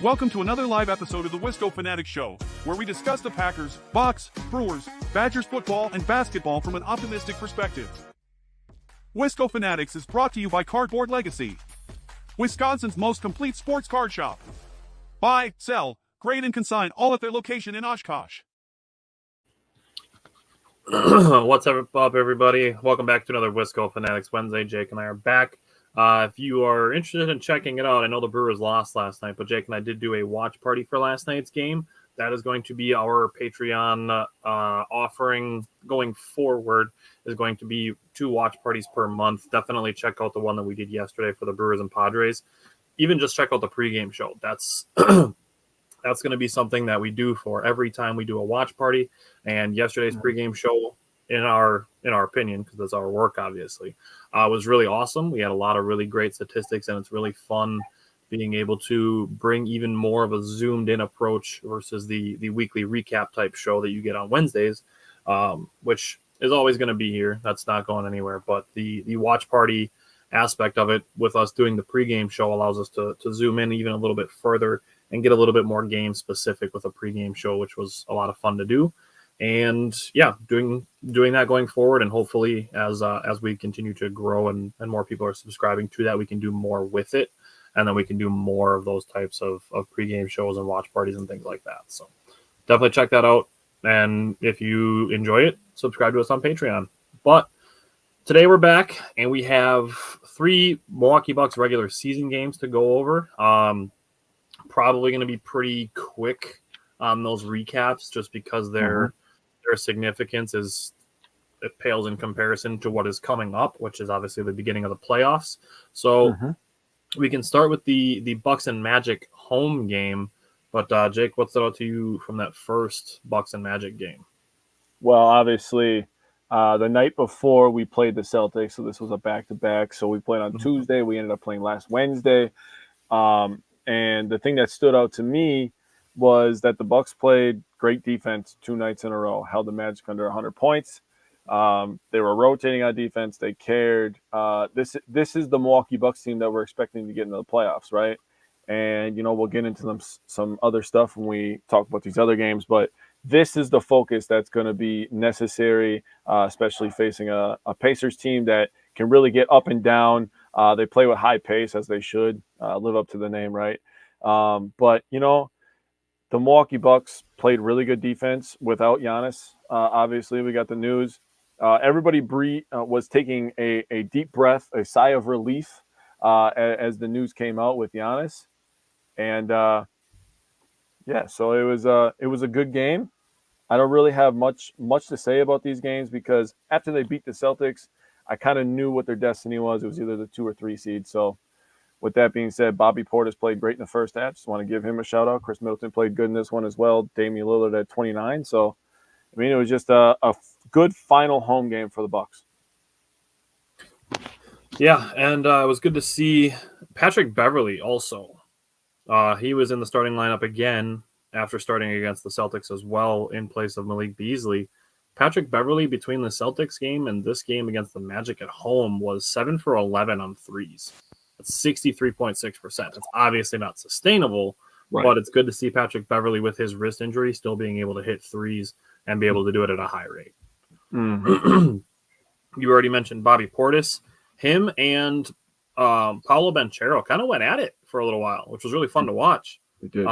Welcome to another live episode of the Wisco Fanatic Show, where we discuss the Packers, Bucks, Brewers, Badgers football, and basketball from an optimistic perspective. Wisco Fanatics is brought to you by Cardboard Legacy, Wisconsin's most complete sports card shop. Buy, sell, grade, and consign all at their location in Oshkosh. What's up, everybody? Welcome back to another Wisco Fanatics Wednesday. Jake and I are back. If you are interested in checking it out, I know the Brewers lost last night, but Jake and I did do a watch party for last night's game. That is going to be our Patreon offering going forward, is going to be 2 watch parties per month. Definitely check out the one that we did yesterday for the Brewers and Padres. Even just check out the pregame show. That's that's going to be something that we do for every time we do a watch party. And yesterday's pregame show, in our opinion, because that's our work, obviously, was really awesome. We had a lot of really great statistics, and it's really fun being able to bring even more of a zoomed-in approach versus the weekly recap type show that you get on Wednesdays, which is always going to be here. That's not going anywhere. But the watch party aspect of it, with us doing the pregame show, allows us to zoom in even a little bit further and get a little bit more game specific with a pregame show, which was a lot of fun to do. And yeah, doing that going forward, and hopefully as we continue to grow and more people are subscribing to that, we can do more with it, and then we can do more of those types of pregame shows and watch parties and things like that. So definitely check that out, and if you enjoy it, subscribe to us on Patreon. But today we're back, and we have 3 Milwaukee Bucks regular season games to go over. Probably going to be pretty quick on those recaps, just because their significance it pales in comparison to what is coming up, which is obviously the beginning of the playoffs. So we can start with the Bucks and Magic home game. But Jake, what stood out to you from that first Bucks and Magic game? Well, obviously, the night before we played the Celtics, so this was a back-to-back. So we played on Tuesday. We ended up playing last Wednesday. And the thing that stood out to me was that the Bucks played great defense 2 nights in a row, held the Magic under 100 points. They were rotating on defense. They cared. This is the Milwaukee Bucks team that we're expecting to get into the playoffs, right? And, we'll get into some other stuff when we talk about these other games, but this is the focus that's going to be necessary, especially facing a Pacers team that can really get up and down. They play with high pace, as they should, live up to the name, right? But, the Milwaukee Bucks played really good defense without Giannis. Obviously, we got the news. Everybody was taking a deep breath, a sigh of relief as the news came out with Giannis. And, so it was a good game. I don't really have much to say about these games, because after they beat the Celtics, I kind of knew what their destiny was. It was either the 2 or 3 seed. So with that being said, Bobby Portis played great in the first half. Just want to give him a shout out. Chris Middleton played good in this one as well. Damian Lillard at 29. So, it was just a good final home game for the Bucks. Yeah, and it was good to see Patrick Beverley also. He was in the starting lineup again after starting against the Celtics as well, in place of Malik Beasley. Patrick Beverley, between the Celtics game and this game against the Magic at home, was 7 for 11 on threes. That's 63.6%. That's obviously not sustainable, right, but it's good to see Patrick Beverley, with his wrist injury, still being able to hit threes and be able to do it at a high rate. You already mentioned Bobby Portis. Him and Paolo Banchero kind of went at it for a little while, which was really fun to watch. It did.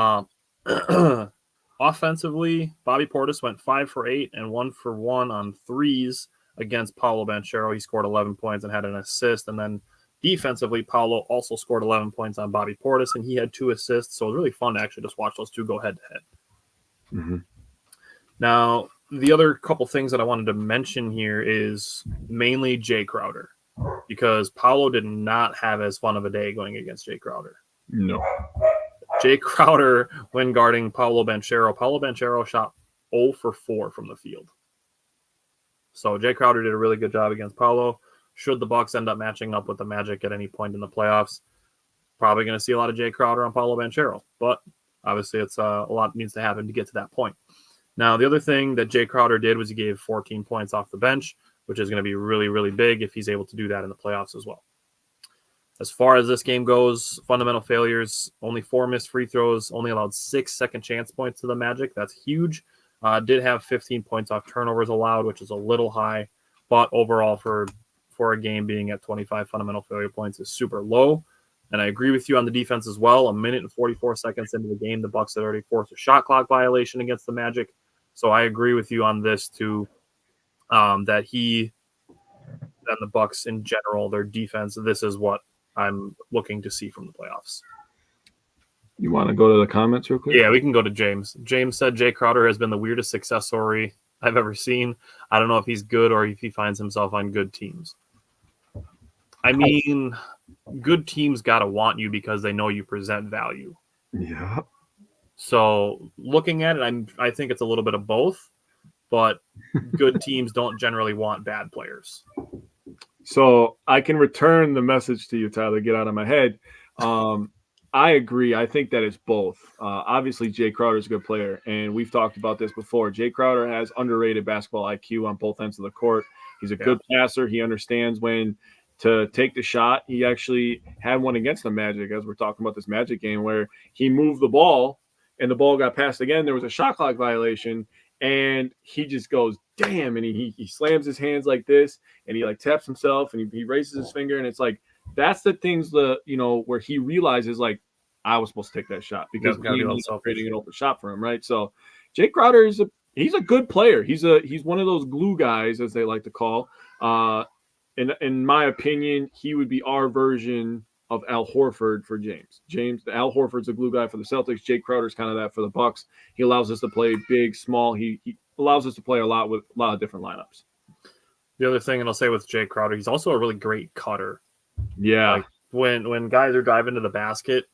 Offensively, Bobby Portis went 5 for 8 and 1 for 1 on threes against Paolo Banchero. He scored 11 points and had an assist. And then defensively, Paolo also scored 11 points on Bobby Portis, and he had 2 assists. So it was really fun to actually just watch those 2 go head-to-head. Now, the other couple things that I wanted to mention here is mainly Jay Crowder, because Paolo did not have as fun of a day going against Jay Crowder. No. Jay Crowder, when guarding Paolo Banchero shot 0 for 4 from the field. So Jay Crowder did a really good job against Paolo. Should the Bucks end up matching up with the Magic at any point in the playoffs, probably going to see a lot of Jay Crowder on Paolo Banchero. But obviously, it's a lot needs to happen to get to that point. Now, the other thing that Jay Crowder did was he gave 14 points off the bench, which is going to be really, really big if he's able to do that in the playoffs as well. As far as this game goes, fundamental failures, only 4 missed free throws, only allowed 6 second chance points to the Magic. That's huge. Did have 15 points off turnovers allowed, which is a little high, but overall for a game being at 25 fundamental failure points is super low. And I agree with you on the defense as well. 1 minute and 44 seconds into the game, the Bucks had already forced a shot clock violation against the Magic. So I agree with you on this too, that he and the Bucks in general, their defense, this is what I'm looking to see from the playoffs. You want to go to the comments real quick? Yeah, we can go to James. James said Jay Crowder has been the weirdest success story I've ever seen. I don't know if he's good or if he finds himself on good teams. I mean, good teams got to want you because they know you present value. Yeah. So looking at it, I think it's a little bit of both, but good teams don't generally want bad players. So I can return the message to you, Tyler. Get out of my head. I agree. I think that it's both. Obviously, Jay Crowder is a good player, and we've talked about this before. Jay Crowder has underrated basketball IQ on both ends of the court. He's a good passer. He understands when to take the shot. He actually had one against the Magic, as we're talking about this Magic game, where he moved the ball, and the ball got passed again. There was a shot clock violation, and he just goes, damn, and he slams his hands like this, and he like taps himself, and he raises his finger, and it's like, that's the things where he realizes like I was supposed to take that shot because he's creating an open shot for him, right? So Jay Crowder he's a good player. He's one of those glue guys, as they like to call. In my opinion, he would be our version of Al Horford for James. Al Horford's a glue guy for the Celtics. Jay Crowder's kind of that for the Bucks. He allows us to play big, small. He allows us to play a lot with a lot of different lineups. The other thing, and I'll say with Jay Crowder, he's also a really great cutter. Yeah. Like when guys are driving to the basket,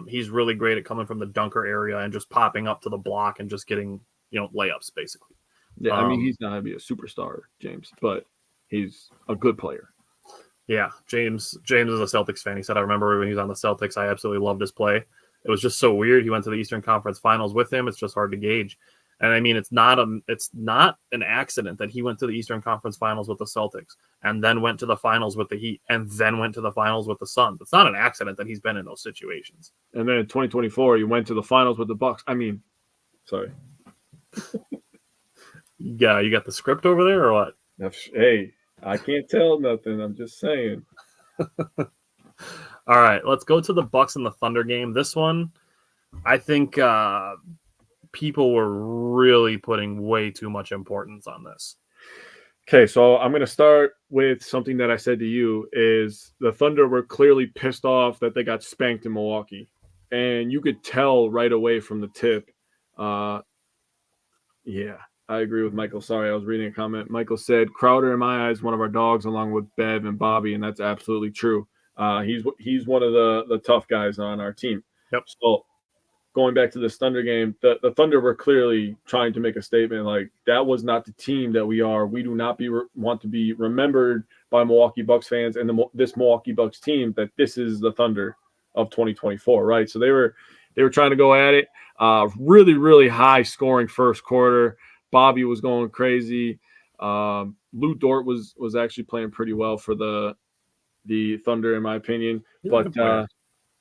he's really great at coming from the dunker area and just popping up to the block and just getting, layups basically. Yeah, I mean, he's not going to be a superstar, James, but he's a good player. Yeah, James is a Celtics fan. He said, I remember when he was on the Celtics, I absolutely loved his play. It was just so weird. He went to the Eastern Conference Finals with him. It's just hard to gauge. And I mean, it's not an accident that he went to the Eastern Conference Finals with the Celtics and then went to the finals with the Heat and then went to the finals with the Suns. It's not an accident that he's been in those situations. And then in 2024, he went to the finals with the Bucks. I mean, sorry. Yeah, you got the script over there or what? Hey, I can't tell nothing. I'm just saying. All right, let's go to the Bucks and the Thunder game. This one, I think people were really putting way too much importance on this. Okay, so I'm going to start with something that I said to you is the Thunder were clearly pissed off that they got spanked in Milwaukee. And you could tell right away from the tip. Yeah, I agree with Michael. Sorry, I was reading a comment. Michael said, Crowder, in my eyes, one of our dogs, along with Bev and Bobby, and that's absolutely true. He's one of the tough guys on our team. Yep. So going back to this Thunder game, the Thunder were clearly trying to make a statement like that was not the team that we are. We do not want to be remembered by Milwaukee Bucks fans and this Milwaukee Bucks team that this is the Thunder of 2024, right? So they were trying to go at it. Really, really high scoring first quarter. Bobby was going crazy. Lou Dort was actually playing pretty well for the Thunder, in my opinion. But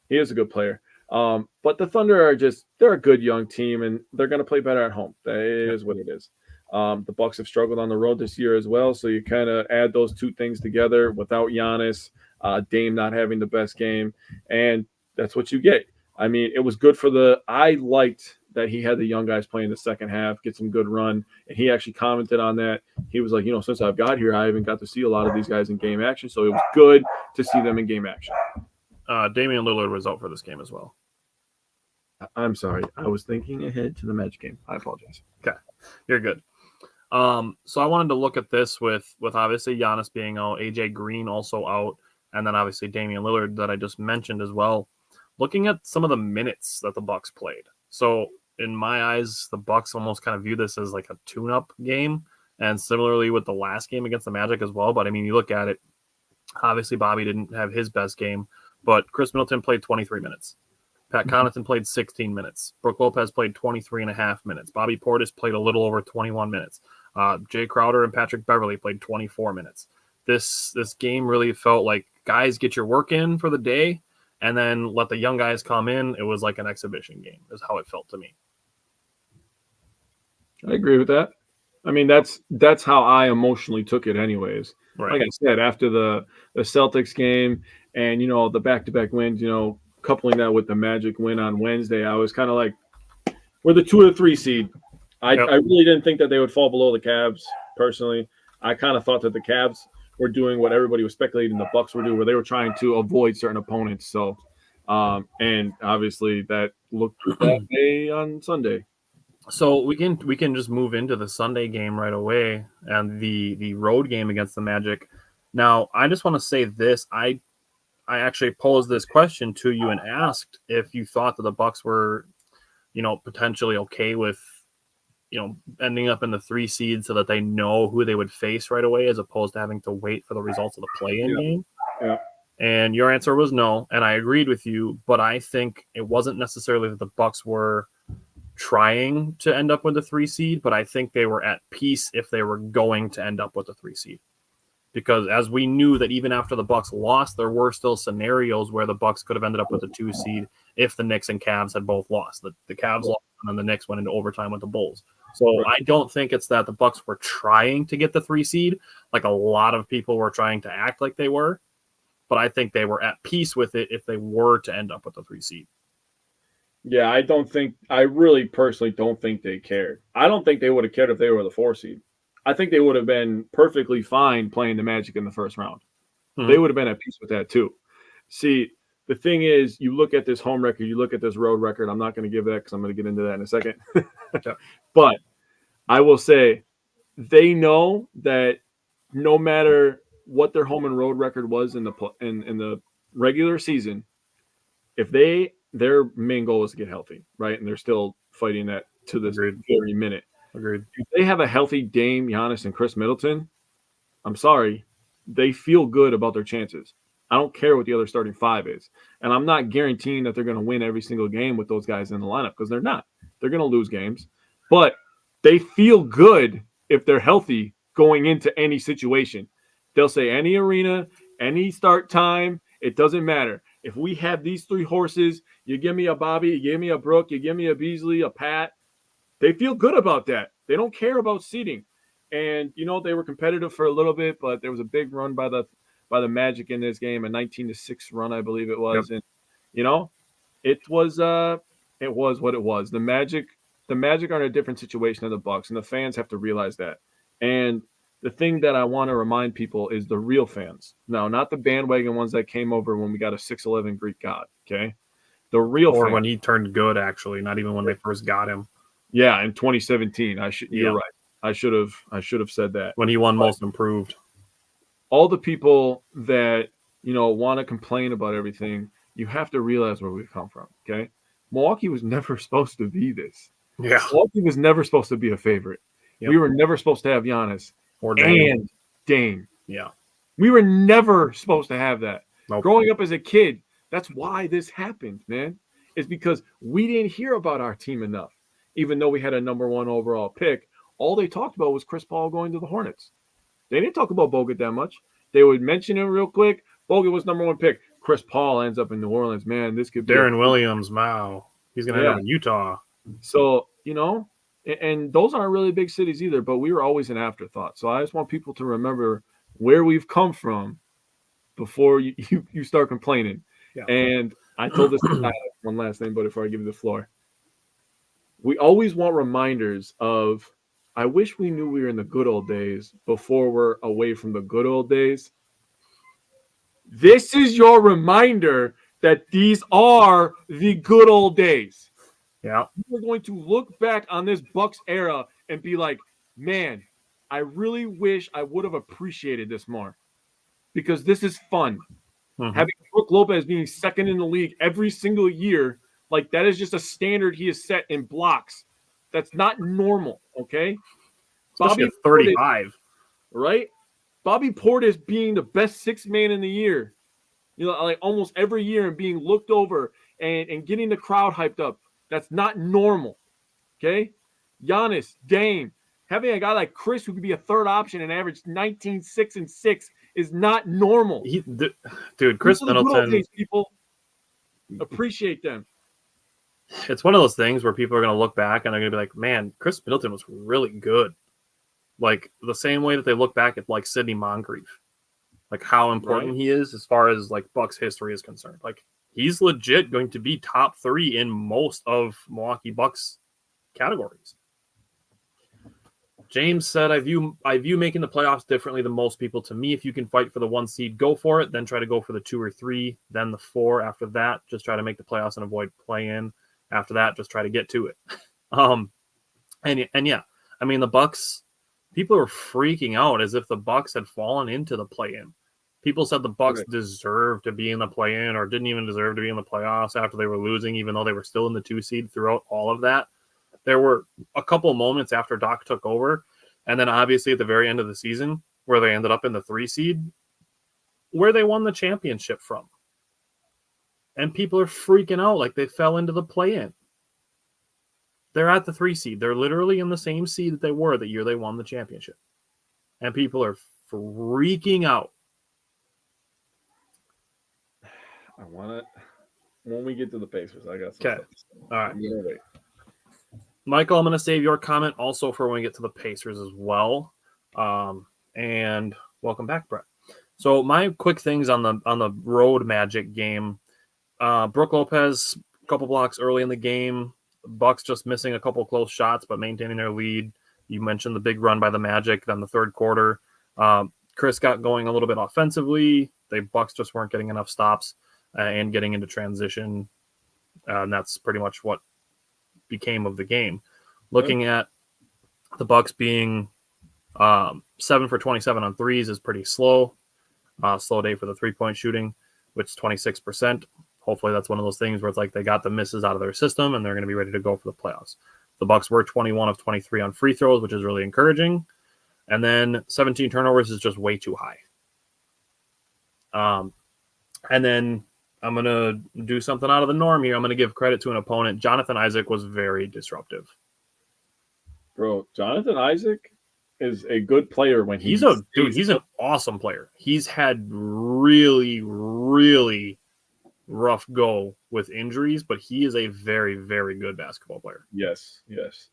he is a good player. But the Thunder they're a good young team, and they're going to play better at home. That is what it is. The Bucks have struggled on the road this year as well, so you kind of add those two things together without Giannis, Dame not having the best game, and that's what you get. I mean, it was good I liked that he had the young guys playing the second half, get some good run, and he actually commented on that. He was like, since I've got here, I haven't got to see a lot of these guys in game action, so it was good to see them in game action. Damian Lillard was out for this game as well. I'm sorry. I was thinking ahead to the Magic game. I apologize. Okay. You're good. So I wanted to look at this with obviously Giannis being out, AJ Green also out, and then obviously Damian Lillard that I just mentioned as well. Looking at some of the minutes that the Bucks played. So in my eyes, the Bucks almost kind of view this as like a tune-up game, and similarly with the last game against the Magic as well. But I mean, you look at it, obviously Bobby didn't have his best game, but Chris Middleton played 23 minutes. Pat Connaughton played 16 minutes. Brook Lopez played 23 and a half minutes. Bobby Portis played a little over 21 minutes. Jay Crowder and Patrick Beverley played 24 minutes. this game really felt like, guys, get your work in for the day, and then let the young guys come in. It was like an exhibition game, is how it felt to me. I agree with that. I mean, that's how I emotionally took it anyways. Right. Like I said, after the Celtics game and, the back-to-back wins, coupling that with the Magic win on Wednesday, I was kind of like, we're the 2 or 3 seed. I really didn't think that they would fall below the Cavs, personally. I kind of thought that the Cavs were doing what everybody was speculating the Bucks were doing, where they were trying to avoid certain opponents. So, and obviously that looked that way on Sunday. So we can just move into the Sunday game right away and the road game against the Magic. Now, I just want to say this. I actually posed this question to you and asked if you thought that the Bucks were, potentially okay with, ending up in the 3 seed so that they know who they would face right away, as opposed to having to wait for the results of the play-in game. Yeah. And your answer was no, and I agreed with you, but I think it wasn't necessarily that the Bucks were trying to end up with the 3 seed, but I think they were at peace if they were going to end up with the 3 seed. Because as we knew that even after the Bucks lost, there were still scenarios where the Bucks could have ended up with the 2 seed if the Knicks and Cavs had both lost. The Cavs lost, and then the Knicks went into overtime with the Bulls. So I don't think it's that the Bucks were trying to get the 3 seed, like a lot of people were trying to act like they were. But I think they were at peace with it if they were to end up with the 3 seed. Yeah, I really personally don't think they cared. I don't think they would have cared if they were the 4 seed. I think they would have been perfectly fine playing the Magic in the first round. Mm-hmm. They would have been at peace with that too. See, the thing is, you look at this home record, you look at this road record. I'm not going to give that because I'm going to get into that in a second. But I will say they know that no matter what their home and road record was in the regular season, if their main goal is to get healthy, right? And they're still fighting that to this very minute. Agreed. If they have a healthy Dame, Giannis, and Chris Middleton, I'm sorry, they feel good about their chances. I don't care what the other starting 5 is. And I'm not guaranteeing that they're going to win every single game with those guys in the lineup, because they're not. They're going to lose games. But they feel good if they're healthy going into any situation. They'll say any arena, any start time, it doesn't matter. If we have these 3 horses, you give me a Bobby, you give me a Brooke, you give me a Beasley, a Pat, they feel good about that. They don't care about seeding. And, they were competitive for a little bit, but there was a big run by the Magic in this game, a 19-6 run, I believe it was. Yep. And, it was what it was. The Magic are in a different situation than the Bucks, and the fans have to realize that. And the thing that I want to remind people is the real fans. No, not the bandwagon ones that came over when we got a 6'11" Greek god, okay? The real fans. Or when he turned good, actually, not even when they first got him. Yeah, in 2017. You're right. I should have said that. When he won Most Improved. All the people that, want to complain about everything, you have to realize where we've come from, okay? Milwaukee was never supposed to be this. Yeah. Milwaukee was never supposed to be a favorite. Yep. We were never supposed to have Giannis or Dame. Yeah. We were never supposed to have that. Nope. Growing up as a kid, that's why this happened, man. It's because we didn't hear about our team enough. Even though we had a number 1 overall pick, all they talked about was Chris Paul going to the Hornets. They didn't talk about Bogut that much. They would mention him real quick. Bogut was number 1 pick. Chris Paul ends up in New Orleans. Man, this could be Darren Williams. Wow. He's going to end up in Utah. So, and those aren't really big cities either, but we were always an afterthought. So I just want people to remember where we've come from before you start complaining. Yeah. And I told this one last thing, but before I give you the floor. We always want reminders of, I wish we knew we were in the good old days before we're away from the good old days. This is your reminder that these are the good old days. Yeah. We're going to look back on this Bucks era and be like, man, I really wish I would have appreciated this more, because this is fun. Mm-hmm. Having Brook Lopez being second in the league every single year, like, that is just a standard he has set in blocks. That's not normal, okay? Especially at 35. Portis, right? Bobby Portis being the best 6th man in the year, like almost every year, and being looked over and getting the crowd hyped up. That's not normal, okay? Giannis, Dame, having a guy like Chris who could be a 3rd option and average 19, 6, and 6 is not normal. Dude, Chris Middleton. Days, people appreciate them. It's one of those things where people are going to look back and they're going to be like, man, Chris Middleton was really good. Like the same way that they look back at like Sidney Moncrief, like how important he is as far as like Bucks history is concerned. Like he's legit going to be top 3 in most of Milwaukee Bucks categories. James said, I view making the playoffs differently than most people. To me, if you can fight for the 1 seed, go for it. Then try to go for the 2 or 3, then the 4. After that, just try to make the playoffs and avoid play-in. After that, just try to get to it. And yeah, I mean the Bucks. People are freaking out as if the Bucks had fallen into the play-in. People said the Bucks deserved to be in the play-in or didn't even deserve to be in the playoffs after they were losing, even though they were still in the 2 seed throughout all of that. There were a couple of moments after Doc took over, and then obviously at the very end of the season where they ended up in the 3 seed, where they won the championship from. And people are freaking out like they fell into the play-in. They're at the 3 seed. They're literally in the same seed that they were the year they won the championship. And people are freaking out. I want it. When we get to the Pacers, I got some Okay. All right. wait. Michael, I'm going to save your comment also for when we get to the Pacers as well. And welcome back, Brett. So my quick things on the road Magic game. Brook Lopez, a couple blocks early in the game. Bucks just missing a couple close shots, but maintaining their lead. You mentioned the big run by the Magic, then the third quarter. Chris got going a little bit offensively. The Bucks just weren't getting enough stops and getting into transition. And that's pretty much what became of the game. Looking at the Bucks being 7 for 27 on threes is pretty slow. Slow day for the 3-point shooting, which is 26%. Hopefully that's one of those things where it's like they got the misses out of their system and they're going to be ready to go for the playoffs. The Bucks were 21 of 23 on free throws, which is really encouraging. And then 17 turnovers is just way too high. And then I'm going to do something out of the norm here. I'm going to give credit to an opponent. Jonathan Isaac was very disruptive. Bro, Jonathan Isaac is a good player when he's an awesome player. He's had really, really rough go with injuries, but he is a very, very good basketball player. Yes.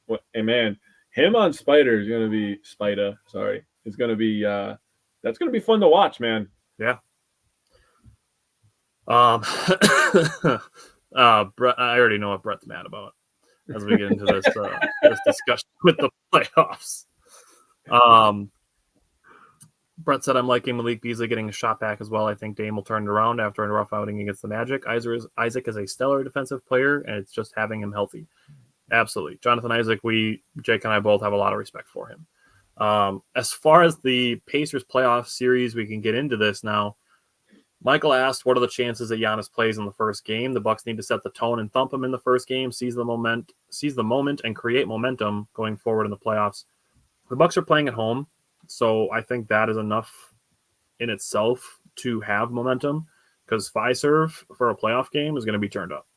Well, and man, him on Spider is going to be It's going to be that's going to be fun to watch, man. Yeah. Brett, I already know what Brett's mad about as we get into this this discussion with the playoffs. Brett said, I'm liking Malik Beasley getting a shot back as well. I think Dame will turn it around after a rough outing against the Magic. Isaac is a stellar defensive player, and it's just having him healthy. Absolutely. Jonathan Isaac, Jake and I both have a lot of respect for him. As far as the Pacers playoff series, we can get into this now. Michael asked, what are the chances that Giannis plays in the first game? The Bucks need to set the tone and thump him in the first game, seize the moment, and create momentum going forward in the playoffs. The Bucks are playing at home, so I think that is enough in itself to have momentum because Fiserv for a playoff game is going to be turned up.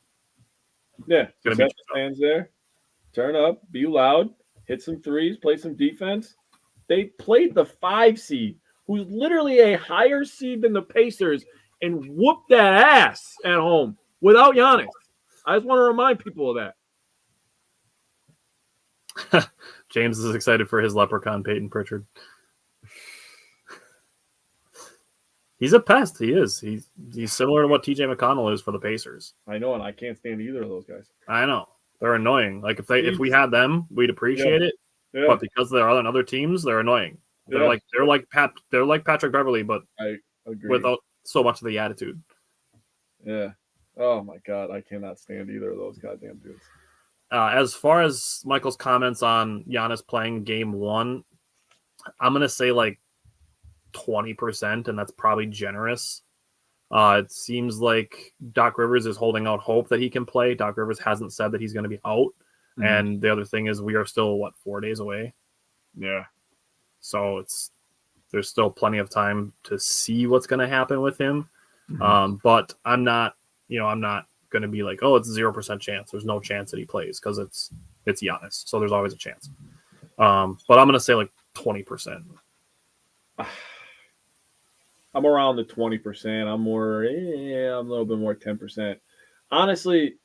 Yeah, going to be fans there. Turn up, be loud, hit some threes, play some defense. They played the 5 seed, who's literally a higher seed than the Pacers, and whooped that ass at home without Giannis. I just want to remind people of that. James is excited for his leprechaun, Peyton Pritchard. He's a pest. He is. He's similar to what TJ McConnell is for the Pacers. I know, and I can't stand either of those guys. I know. They're annoying. Like if we had them, we'd appreciate it. Yeah. But because they're on other teams, they're annoying. They're like Patrick Beverley, but I agree. Without so much of the attitude. Yeah. Oh my God, I cannot stand either of those goddamn dudes. As far as Michael's comments on Giannis playing game 1, I'm gonna say like 20%, and that's probably generous. It seems like Doc Rivers is holding out hope that he can play. Doc Rivers hasn't said that he's going to be out. Mm-hmm. And the other thing is we are still, 4 days away? Yeah. So there's still plenty of time to see what's going to happen with him. Mm-hmm. But I'm not going to be like, oh, it's 0% chance. There's no chance that he plays because it's Giannis. So there's always a chance. But I'm going to say like 20%. I'm around the 20%. I'm I'm a little bit more 10%. Honestly,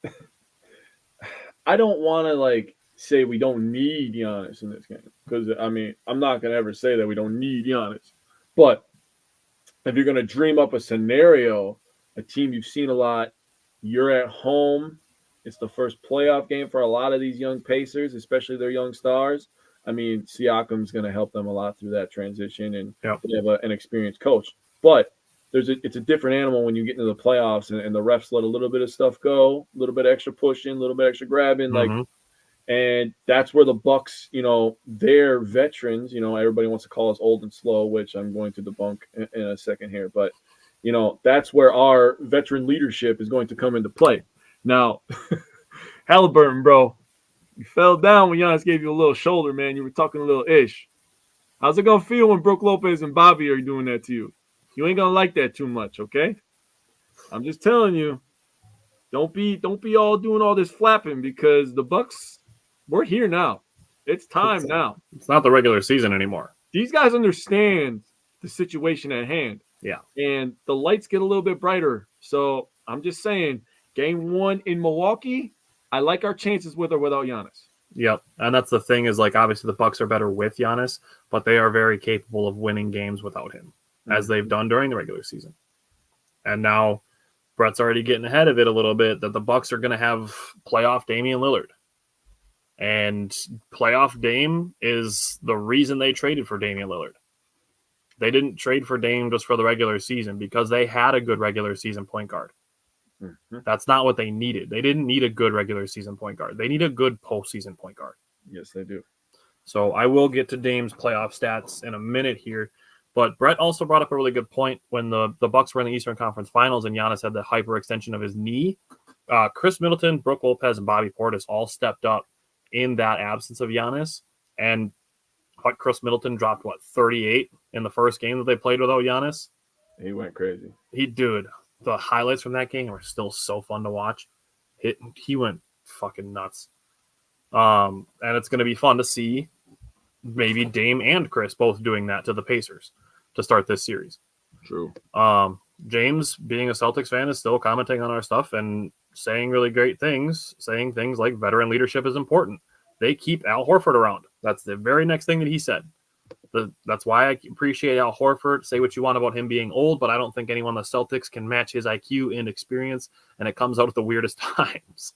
I don't want to like say we don't need Giannis in this game because I mean I'm not gonna ever say that we don't need Giannis, but if you're gonna dream up a scenario, a team you've seen a lot, you're at home. It's the first playoff game for a lot of these young Pacers, especially their young stars. I mean, Siakam's going to help them a lot through that transition, and Yep. they have an experienced coach. But it's a different animal when you get into the playoffs, and the refs let a little bit of stuff go, a little bit extra pushing, a little bit extra grabbing, and that's where the Bucks, they're veterans. Everybody wants to call us old and slow, which I'm going to debunk in a second here. But that's where our veteran leadership is going to come into play. Now, Halliburton, bro, you fell down when Giannis gave you a little shoulder, man. You were talking a little ish. How's it gonna feel when Brooke Lopez and Bobby are doing that to you? You ain't gonna like that too much, okay? I'm just telling you. Don't be all doing all this flapping because the Bucks, we're here now. It's time now. It's not the regular season anymore. These guys understand the situation at hand. Yeah. And the lights get a little bit brighter. So I'm just saying, game 1 in Milwaukee, I like our chances with or without Giannis. Yep. And that's the thing is, like, obviously the Bucks are better with Giannis, but they are very capable of winning games without him, as they've done during the regular season. And now Brett's already getting ahead of it a little bit that the Bucks are going to have playoff Damian Lillard. And playoff Dame is the reason they traded for Damian Lillard. They didn't trade for Dame just for the regular season because they had a good regular season point guard. Mm-hmm. That's not what they needed. They didn't need a good regular season point guard. They need a good postseason point guard. Yes, they do. So I will get to Dame's playoff stats in a minute here. But Brett also brought up a really good point when the Bucks were in the Eastern Conference Finals and Giannis had the hyperextension of his knee. Chris Middleton, Brooke Lopez, and Bobby Portis all stepped up in that absence of Giannis. And Chris Middleton dropped, 38 in the first game that they played without Giannis? He went crazy. Dude, the highlights from that game are still so fun to watch. He went fucking nuts. And it's going to be fun to see maybe Dame and Chris both doing that to the Pacers to start this series. True. James, being a Celtics fan, is still commenting on our stuff and saying really great things, saying things like veteran leadership is important. They keep Al Horford around. That's the very next thing that he said. That's why I appreciate Al Horford. Say what you want about him being old, but I don't think anyone on the Celtics can match his IQ and experience, and it comes out at the weirdest times.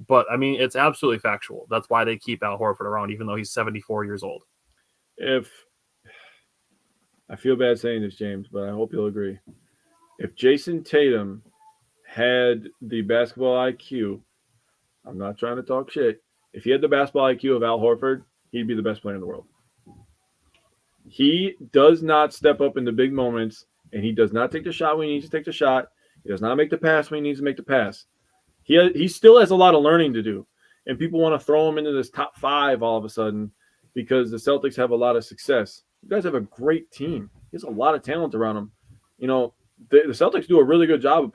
But, I mean, it's absolutely factual. That's why they keep Al Horford around, even though he's 74 years old. I feel bad saying this, James, but I hope you'll agree. If Jason Tatum had the basketball IQ, I'm not trying to talk shit. If he had the basketball IQ of Al Horford, he'd be the best player in the world. He does not step up in the big moments, and he does not take the shot when he needs to take the shot. He does not make the pass when he needs to make the pass. He still has a lot of learning to do, and people want to throw him into this top 5 all of a sudden because the Celtics have a lot of success. You guys have a great team. There's a lot of talent around them. The Celtics do a really good job of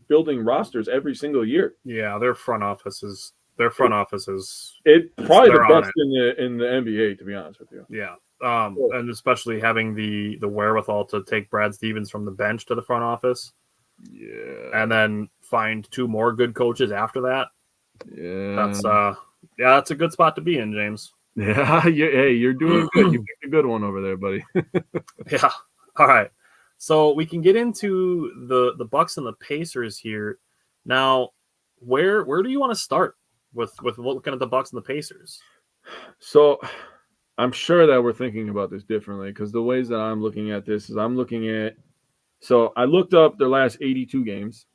building rosters every single year. Yeah, their front office is probably the best in the NBA, to be honest with you. Yeah. And especially having the wherewithal to take Brad Stevens from the bench to the front office. Yeah. And then find 2 more good coaches after that. Yeah. That's a good spot to be in, James. Yeah. Hey, you're doing good. You picked a good one over there, buddy. Yeah. All right. So we can get into the Bucks and the Pacers here. Now, where do you want to start with looking at the Bucks and the Pacers? So I'm sure that we're thinking about this differently because the ways that I'm looking at this is so I looked up their last 82 games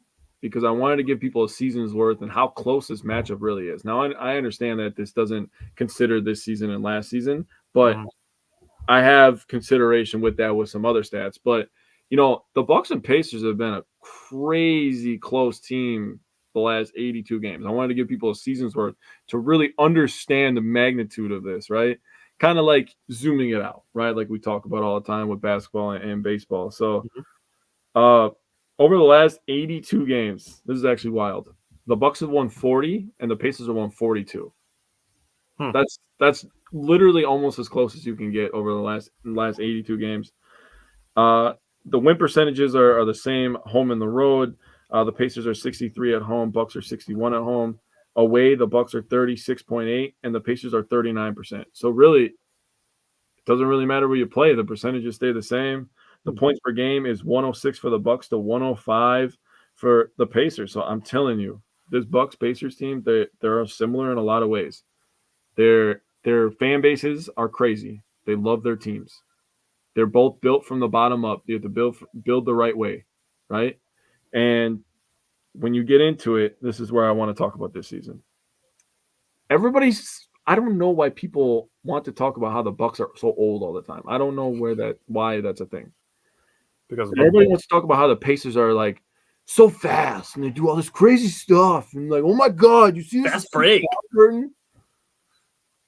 because I wanted to give people a season's worth and how close this matchup really is. Now, I understand that this doesn't consider this season and last season, but I have consideration with that with some other stats. But, the Bucks and Pacers have been a crazy close team the last 82 games. I wanted to give people a season's worth to really understand the magnitude of this, right? Kind of like zooming it out, right? Like we talk about all the time with basketball and baseball. So over the last 82 games, this is actually wild. The Bucks have won 40 and the Pacers have won 42. That's literally almost as close as you can get over the last 82 games. the win percentages are the same home and the road. The Pacers are 63 at home. Bucks are 61 at home. Away, the Bucks are 36.8 and the Pacers are 39%. So really, it doesn't really matter where you play. The percentages stay the same. The points per game is 106 for the Bucks to 105 for the Pacers. So I'm telling you, this Bucks Pacers team, they're similar in a lot of ways. Their fan bases are crazy. They love their teams. They're both built from the bottom up. You have to build the right way, right? And when you get into it, this is where I want to talk about this season. I don't know why people want to talk about how the Bucks are so old all the time. I don't know why that's a thing. Because everybody wants to talk about how the Pacers are like so fast and they do all this crazy stuff and like, oh my God, you see this fast break. Curtain?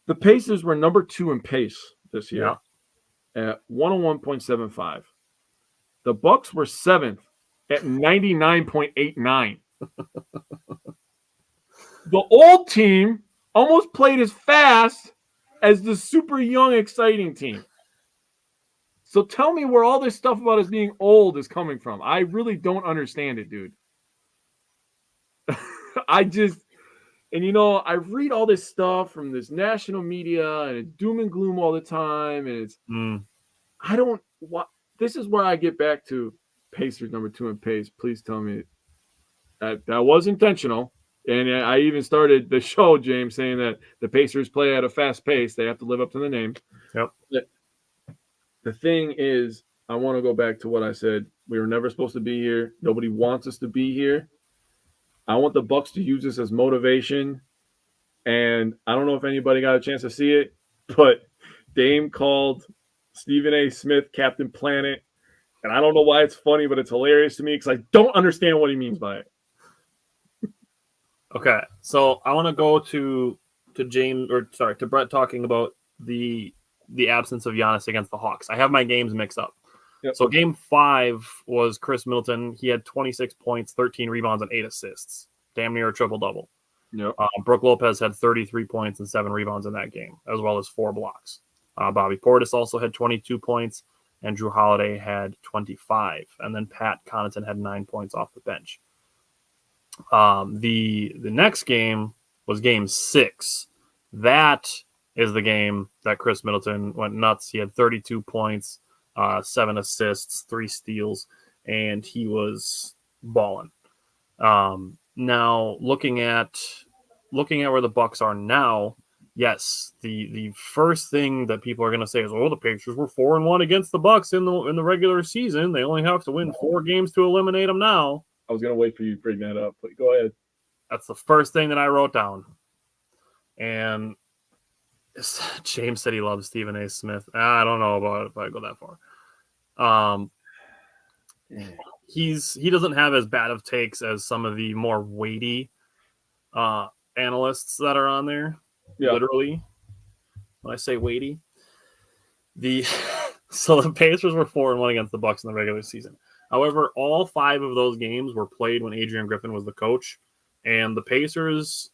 The Pacers were number 2 in pace this year at 101.75. The Bucks were 7th at 99.89. The old team almost played as fast as the super young, exciting team. So tell me where all this stuff about us being old is coming from. I really don't understand it, dude. I read all this stuff from this national media and it's doom and gloom all the time. And it's, this is where I get back to Pacers number 2 in pace. Please tell me that was intentional. And I even started the show, James, saying that the Pacers play at a fast pace. They have to live up to the name. Yep. The thing is, I want to go back to what I said. We were never supposed to be here. Nobody wants us to be here. I want the Bucks to use this as motivation. And I don't know if anybody got a chance to see it, but Dame called Stephen A. Smith Captain Planet. And I don't know why it's funny, but it's hilarious to me because I don't understand what he means by it. Okay, so I want to go to Brett talking about the absence of Giannis against the Hawks. I have my games mixed up. Yep. So game 5 was Chris Middleton. He had 26 points, 13 rebounds, and 8 assists. Damn near a triple-double. Yep. Brook Lopez had 33 points and 7 rebounds in that game, as well as 4 blocks. Bobby Portis also had 22 points, and Drew Holiday had 25. And then Pat Connaughton had 9 points off the bench. The next game was game 6. That is the game that Chris Middleton went nuts. He had 32 points, 7 assists, 3 steals, and he was balling. Now looking at where the Bucks are now, yes, the first thing that people are going to say is, "Oh, the Pacers were 4-1 against the Bucks in the regular season. They only have to win 4 games to eliminate them now." I was going to wait for you to bring that up, but go ahead. That's the first thing that I wrote down. And James said he loves Stephen A. Smith. I don't know about it if I go that far. He doesn't have as bad of takes as some of the more weighty analysts that are on there. Yeah. Literally, when I say weighty, so the Pacers were 4-1 against the Bucks in the regular season. However, all 5 of those games were played when Adrian Griffin was the coach, and the Pacers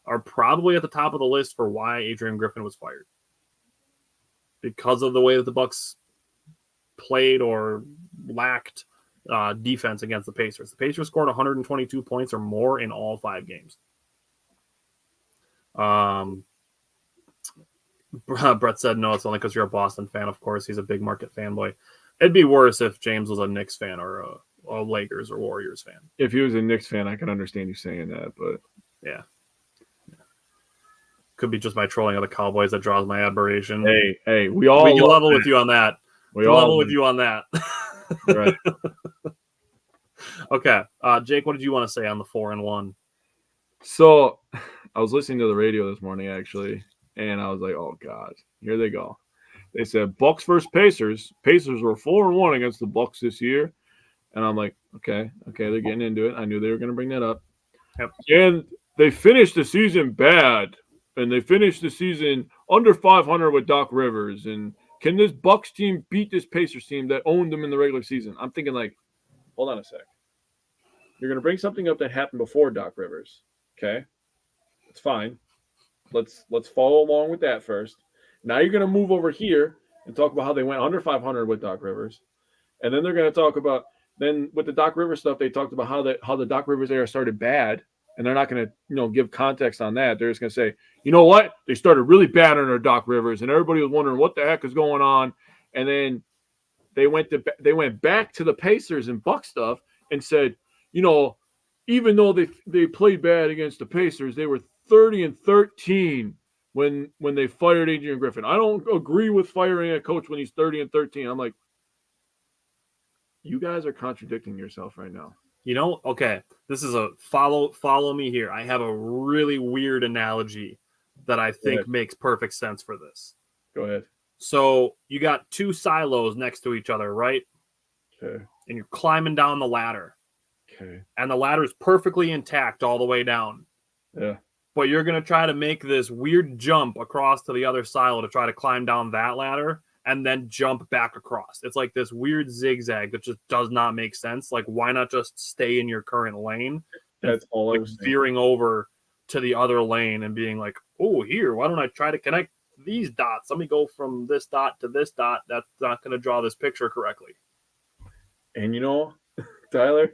are probably at the top of the list for why Adrian Griffin was fired. Because of the way that the Bucks played or lacked defense against the Pacers. The Pacers scored 122 points or more in all 5 games. Brett said, no, it's only because you're a Boston fan. Of course, he's a big market fanboy. It'd be worse if James was a Knicks fan or a Lakers or Warriors fan. If he was a Knicks fan, I can understand you saying that, but yeah. Could be just my trolling of the Cowboys that draws my admiration. Hey, we can level with you on that. We all level with you on that. Right. Okay. Jake, what did you want to say on the 4-1? So I was listening to the radio this morning, actually, and I was like, oh, God, here they go. They said Bucks versus Pacers. Pacers were 4-1 against the Bucks this year. And I'm like, okay, they're getting into it. I knew they were going to bring that up. Yep. And they finished the season bad. And they finished the season under 500 with Doc Rivers. And can this Bucks team beat this Pacers team that owned them in the regular season? I'm thinking like, hold on a sec. You're going to bring something up that happened before Doc Rivers. Okay. It's fine. Let's follow along with that first. Now you're going to move over here and talk about how they went under 500 with Doc Rivers. And then they're going to talk about, then with the Doc Rivers stuff, they talked about how the Doc Rivers era started bad. And they're not going to, give context on that. They're just going to say, you know what? They started really bad under Doc Rivers, and everybody was wondering what the heck is going on. And then they went back to the Pacers and Buck stuff and said, even though they played bad against the Pacers, they were 30-13 when they fired Adrian Griffin. I don't agree with firing a coach when he's 30-13. I'm like, you guys are contradicting yourself right now. Okay, this is a follow me here. I have a really weird analogy that I think makes perfect sense for this. Go ahead. So you got two silos next to each other, right? Okay. And you're climbing down the ladder. Okay. And the ladder is perfectly intact all the way down. Yeah. But you're going to try to make this weird jump across to the other silo to try to climb down that ladder and then jump back across. It's like this weird zigzag that just does not make sense. Like, why not just stay in your current lane? That's all I was saying. Veering over to the other lane and being like, oh, here, why don't I try to connect these dots? Let me go from this dot to this dot. That's not going to draw this picture correctly. And Tyler,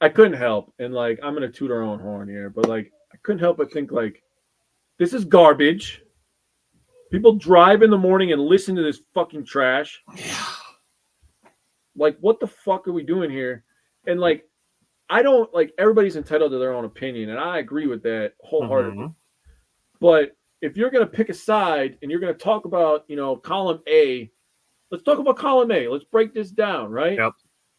I couldn't help. And I'm going to toot our own horn here, but I couldn't help but think this is garbage. People drive in the morning and listen to this fucking trash. Yeah. What the fuck are we doing here? And I don't everybody's entitled to their own opinion, and I agree with that wholeheartedly. Mm-hmm. But if you're going to pick a side and you're going to talk about, column A, let's talk about column A. Let's break this down, right? Yep.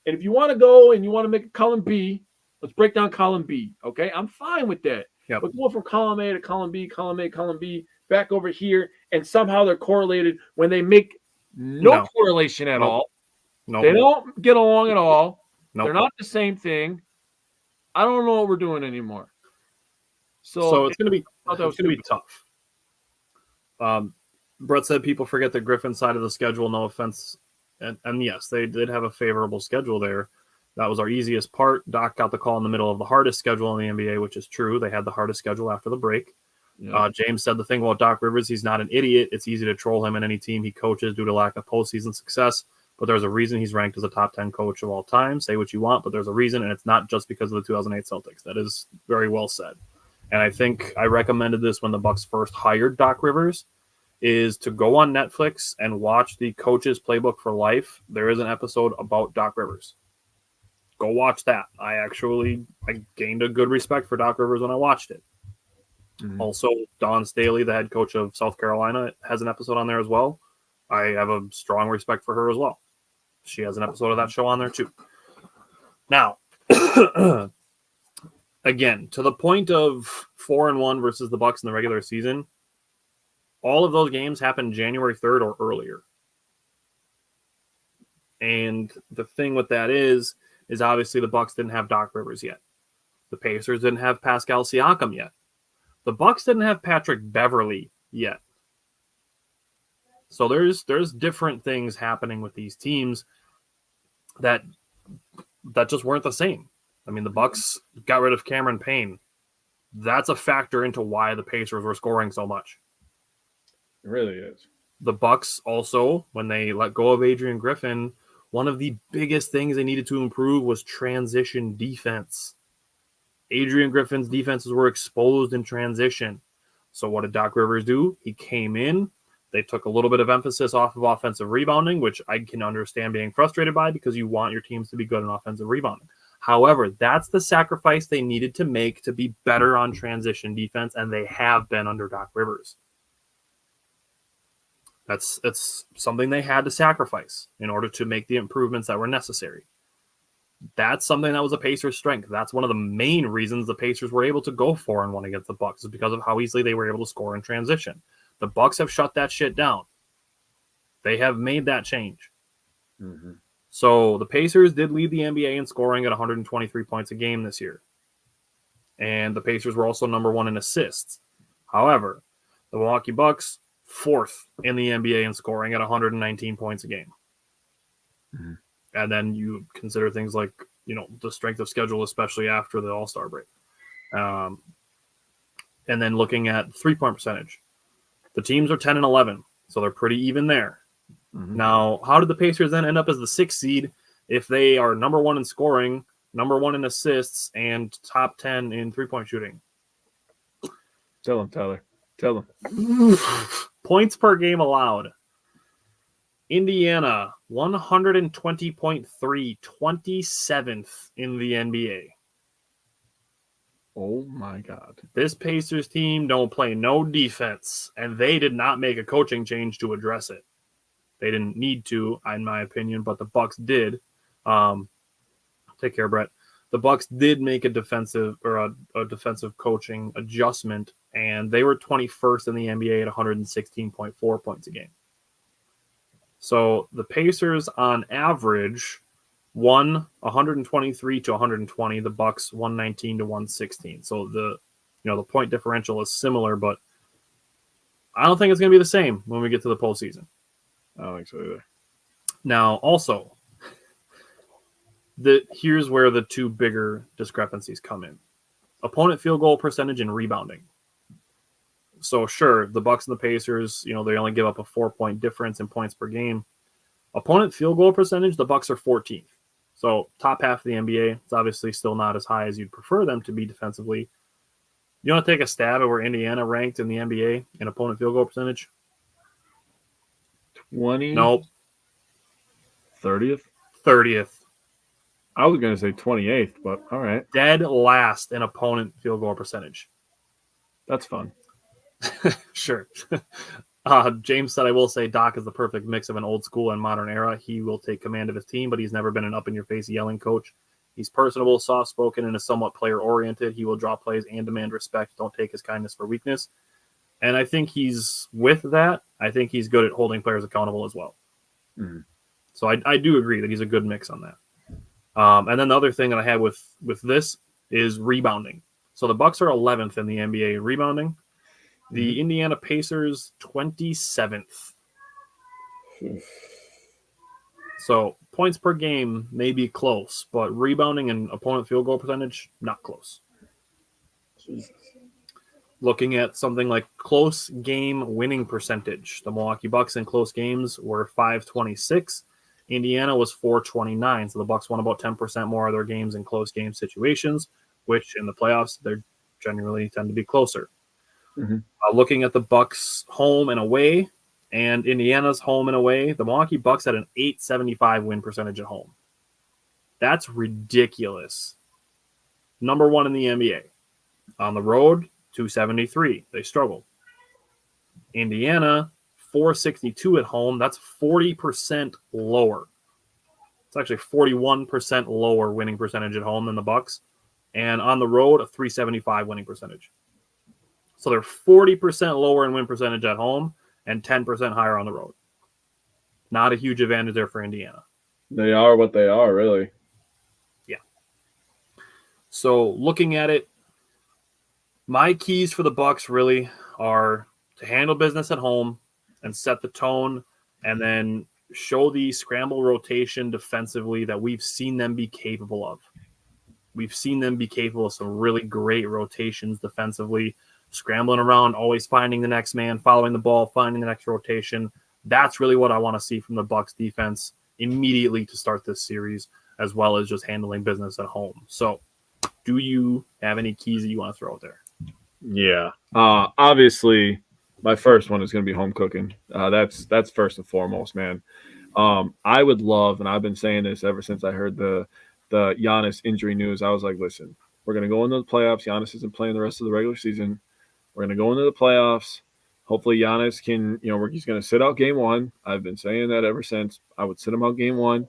And if you want to go and you want to make a column B, let's break down column B. Okay, I'm fine with that. Yep. But go from column A to column B, column A, column B, back over here, and somehow they're correlated when they make no correlation at all. No, they don't get along at all. Nope. They're not the same thing. I don't know what we're doing anymore. So it's going to be tough. Brett said people forget the Griffin side of the schedule. No offense. And yes, they did have a favorable schedule there. That was our easiest part. Doc got the call in the middle of the hardest schedule in the NBA, which is true. They had the hardest schedule after the break. Yeah. James said the thing about Doc Rivers, he's not an idiot. It's easy to troll him in any team he coaches due to lack of postseason success. But there's a reason he's ranked as a top 10 coach of all time. Say what you want, but there's a reason, and it's not just because of the 2008 Celtics. That is very well said. And I think I recommended this when the Bucks first hired Doc Rivers, is to go on Netflix and watch the Coach's Playbook for Life. There is an episode about Doc Rivers. Go watch that. I gained a good respect for Doc Rivers when I watched it. Mm-hmm. Also, Dawn Staley, the head coach of South Carolina, has an episode on there as well. I have a strong respect for her as well. She has an episode of that show on there too. Now, again, to the point of 4-1 versus the Bucks in the regular season, all of those games happened January 3rd or earlier. And the thing with that is obviously the Bucks didn't have Doc Rivers yet. The Pacers didn't have Pascal Siakam yet. The Bucks didn't have Patrick Beverley yet. So there's different things happening with these teams that just weren't the same. I mean, the Bucks got rid of Cameron Payne. That's a factor into why the Pacers were scoring so much. It really is. The Bucks also, when they let go of Adrian Griffin, one of the biggest things they needed to improve was transition defense. Adrian Griffin's defenses were exposed in transition. So what did Doc Rivers do? He came in. They took a little bit of emphasis off of offensive rebounding, which I can understand being frustrated by because you want your teams to be good in offensive rebounding. However, that's the sacrifice they needed to make to be better on transition defense, and they have been under Doc Rivers. It's something they had to sacrifice in order to make the improvements that were necessary. That's something that was a Pacers' strength. That's one of the main reasons the Pacers were able to go 4-1 against the Bucks is because of how easily they were able to score in transition. The Bucks have shut that shit down. They have made that change. Mm-hmm. So the Pacers did lead the NBA in scoring at 123 points a game this year. And the Pacers were also number one in assists. However, the Milwaukee Bucks, fourth in the NBA in scoring at 119 points a game. Mm-hmm. And then you consider things like, the strength of schedule, especially after the All-Star break. And then looking at three-point percentage. The teams are 10-11, so they're pretty even there. Mm-hmm. Now, how did the Pacers then end up as the 6th seed if they are number 1 in scoring, number 1 in assists, and top 10 in three-point shooting? Tell him, Tyler. Tell him. Points per game allowed. Indiana, 120.3, 27th in the NBA. Oh, my God. This Pacers team don't play no defense, and they did not make a coaching change to address it. They didn't need to, in my opinion, but the Bucks did. Take care, Brett. The Bucks did make a defensive coaching adjustment, and they were 21st in the NBA at 116.4 points a game. So the Pacers, on average, won 123 to 120. The Bucks 119 to 116. So the point differential is similar, but I don't think it's going to be the same when we get to the postseason. I don't think so either. Now, also, here's where the two bigger discrepancies come in. Opponent field goal percentage and rebounding. So sure, the Bucks and the Pacers, they only give up a 4-point difference in points per game. Opponent field goal percentage, the Bucks are 14th. So top half of the NBA. It's obviously still not as high as you'd prefer them to be defensively. You want to take a stab at where Indiana ranked in the NBA in opponent field goal percentage? 20? Nope. 30th? 30th. I was going to say 28th, but all right. Dead last in opponent field goal percentage. That's fun. Sure. James said, I will say Doc is the perfect mix of an old school and modern era. He will take command of his team, but he's never been an up-in-your-face yelling coach. He's personable, soft-spoken, and is somewhat player-oriented. He will draw plays and demand respect. Don't take his kindness for weakness. And I think he's with that. I think he's good at holding players accountable as well. Mm-hmm. So I do agree that he's a good mix on that. And then the other thing that I had with this is rebounding. So the Bucks are 11th in the NBA in rebounding. The Indiana Pacers, 27th. So points per game may be close, but rebounding and opponent field goal percentage, not close. Jesus. Looking at something like close game winning percentage, the Milwaukee Bucks in close games were 526. Indiana was 429. So the Bucks won about 10% more of their games in close game situations, which in the playoffs, they generally tend to be closer. Mm-hmm. Looking at the Bucks home and away and Indiana's home and away, the Milwaukee Bucks had an 875 win percentage at home. That's ridiculous. Number 1 in the NBA. On the road, 273. They struggled. Indiana, 462 at home. That's 40% lower. It's actually 41% lower winning percentage at home than the Bucks. And on the road, a 375 winning percentage. So they're 40% lower in win percentage at home and 10% higher on the road. Not a huge advantage there for Indiana. They are what they are, really. Yeah. So looking at it, my keys for the Bucks really are to handle business at home and set the tone, and then show the scramble rotation defensively that we've seen them be capable of. We've seen them be capable of some really great rotations defensively, scrambling around, always finding the next man, following the ball, finding the next rotation. That's really what I want to see from the Bucks defense immediately to start this series, as well as just handling business at home. So do you have any keys that you want to throw out there? Yeah. Obviously, my first one is going to be home cooking. That's first and foremost, man. I would love, and I've been saying this ever since I heard the Giannis injury news. I was like, listen, we're going to go into the playoffs. Giannis isn't playing the rest of the regular season. We're going to go into the playoffs. Hopefully Giannis can, he's going to sit out game 1. I've been saying that ever since. I would sit him out game 1.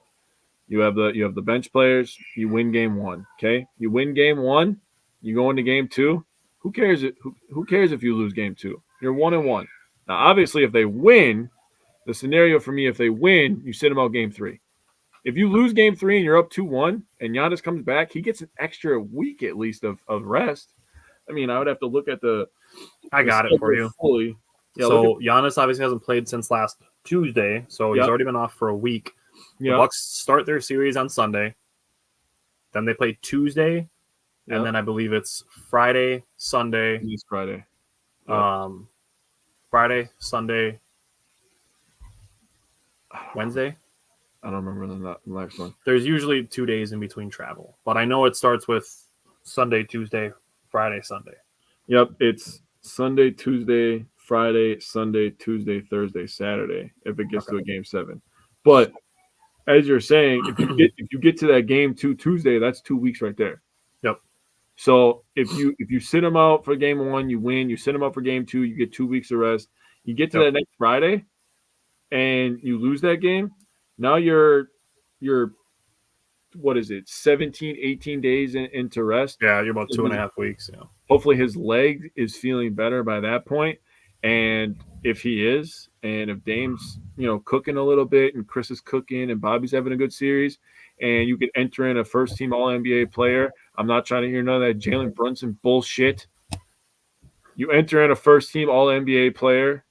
You have the bench players. You win game 1, okay? You win game 1. You go into game 2. Who cares? Who cares if you lose game 2? You're 1-1. Now, obviously, if they win, the scenario for me, if they win, you sit them out game 3. If you lose game 3 and you're up 2-1 and Giannis comes back, he gets an extra week at least of rest. I mean, I would have to look at I got it for you. Fully. Yeah, so Giannis obviously hasn't played since last Tuesday, so he's already been off for a week. The Bucks start their series on Sunday. Then they play Tuesday, and then I believe it's Friday, Sunday. It's Friday. Friday, Sunday. Wednesday? I don't remember the next one. There's usually 2 days in between travel, but I know it starts with Sunday, Tuesday, Friday, Sunday. Yep, it's Sunday, Tuesday, Friday, Sunday, Tuesday, Thursday, Saturday. If it gets to a game 7, but as you're saying, if you get to that game 2 Tuesday, that's 2 weeks right there. Yep. So if you sit them out for game 1, you win. You sit them out for game 2, you get 2 weeks of rest. You get to that next Friday, and you lose that game. Now you're what is it, 17, 18 days into rest? Yeah, you're about 2.5 weeks. Yeah. Hopefully his leg is feeling better by that point. And if he is, and if Dame's, cooking a little bit, and Chris is cooking, and Bobby's having a good series, and you can enter in a first-team All-NBA player, I'm not trying to hear none of that Jalen Brunson bullshit. You enter in a first-team All-NBA player.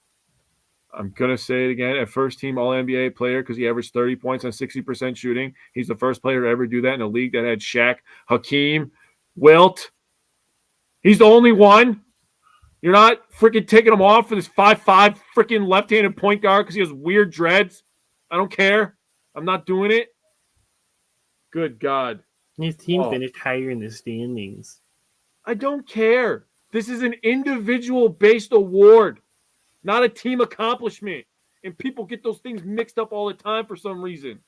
I'm going to say it again, a first-team All-NBA player because he averaged 30 points on 60% shooting. He's the first player to ever do that in a league that had Shaq, Hakeem, Wilt. He's the only one. You're not freaking taking him off for this 5'5" freaking left-handed point guard because he has weird dreads. I don't care. I'm not doing it. Good God. His team finished higher in the standings. I don't care. This is an individual-based award, not a team accomplishment. And people get those things mixed up all the time for some reason.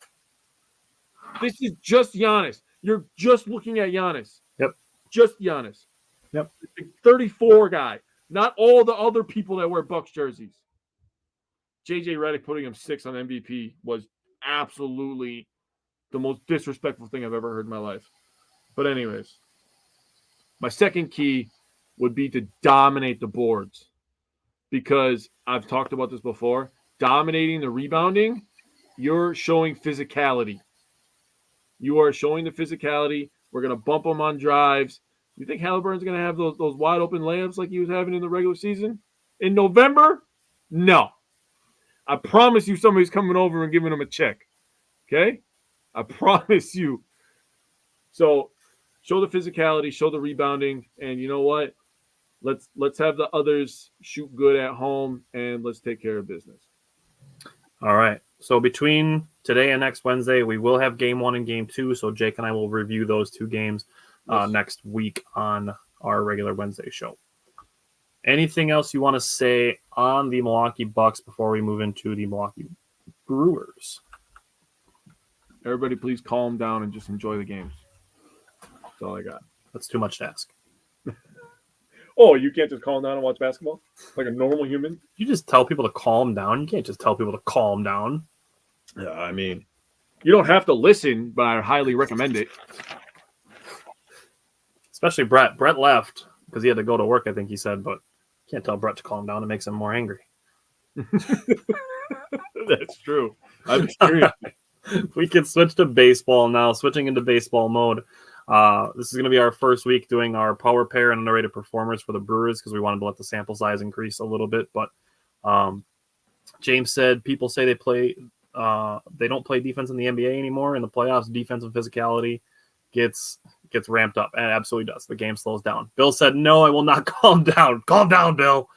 This is just Giannis. You're just looking at Giannis. Yep. Just Giannis. Yep. The 34 guy. Not all the other people that wear Bucks jerseys. JJ Redick putting him 6 on MVP was absolutely the most disrespectful thing I've ever heard in my life. But anyways, my second key would be to dominate the boards. Because I've talked about this before. Dominating the rebounding, you're showing physicality. You are showing the physicality. We're going to bump them on drives. You think Halliburton's going to have those wide open layups like he was having in the regular season? In November? No. I promise you somebody's coming over and giving him a check. Okay? I promise you. So show the physicality, show the rebounding, and you know what? Let's have the others shoot good at home, and let's take care of business. All right. So between today and next Wednesday, we will have game 1 and game 2. So Jake and I will review those 2 games next week on our regular Wednesday show. Anything else you want to say on the Milwaukee Bucks before we move into the Milwaukee Brewers? Everybody please calm down and just enjoy the games. That's all I got. That's too much to ask. Oh, you can't just calm down and watch basketball like a normal human? You just tell people to calm down. You can't just tell people to calm down. Yeah, I mean, you don't have to listen, but I highly recommend it. Especially Brett. Brett left because he had to go to work, I think he said, but can't tell Brett to calm down. It makes him more angry. That's true. I'm experienced. We can switch to baseball now. Switching into baseball mode. This is going to be our first week doing our power pair and underrated performers for the Brewers because we wanted to let the sample size increase a little bit. But James said people say they don't play defense in the NBA anymore. In the playoffs, defensive physicality gets ramped up, and it absolutely does. The game slows down. Bill said, "No, I will not calm down. Calm down, Bill."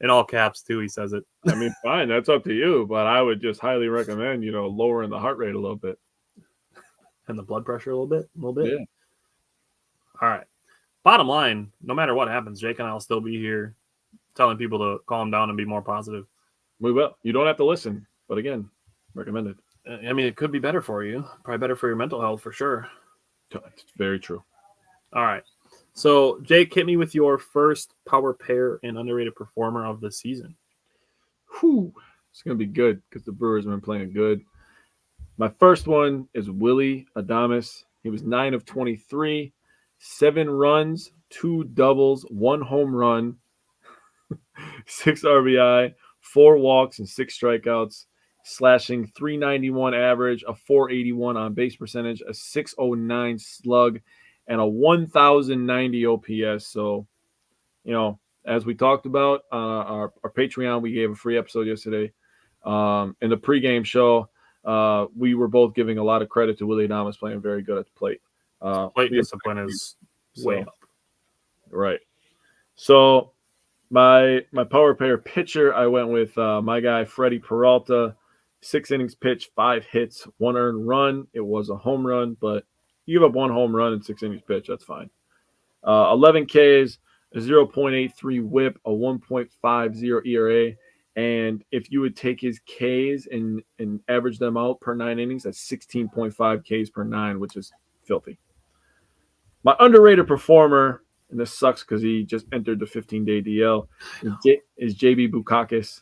In all caps, too, he says it. I mean, fine, that's up to you, but I would just highly recommend, lowering the heart rate a little bit. And the blood pressure a little bit? Yeah. All right. Bottom line, no matter what happens, Jake and I will still be here telling people to calm down and be more positive. We will. You don't have to listen, but again, recommended. I mean, it could be better for you. Probably better for your mental health for sure. It's very true. All right. So, Jake, hit me with your first power pair and underrated performer of the season. Whew. It's going to be good because the Brewers have been playing good. My first one is Willie Adames. He was 9 of 23, 7 runs, 2 doubles, 1 home run, 6 RBI, 4 walks, and 6 strikeouts, slashing .391 average, a .481 on base percentage, a .609 slug, and a 1,090 OPS. So, as we talked about our Patreon, we gave a free episode yesterday. In the pregame show, we were both giving a lot of credit to Willie Adames playing very good at the plate. Plate discipline is way up. Right. So my power pair pitcher, I went with my guy Freddie Peralta, 6 innings pitched, 5 hits, 1 earned run. It was a home run, but you give up 1 home run in 6 innings pitched. That's fine. 11 Ks, a 0.83 whip, a 1.50 ERA. And if you would take his Ks and average them out per 9 innings, that's 16.5 Ks per 9, which is filthy. My underrated performer, and this sucks because he just entered the 15-day DL, is JB Bukakis.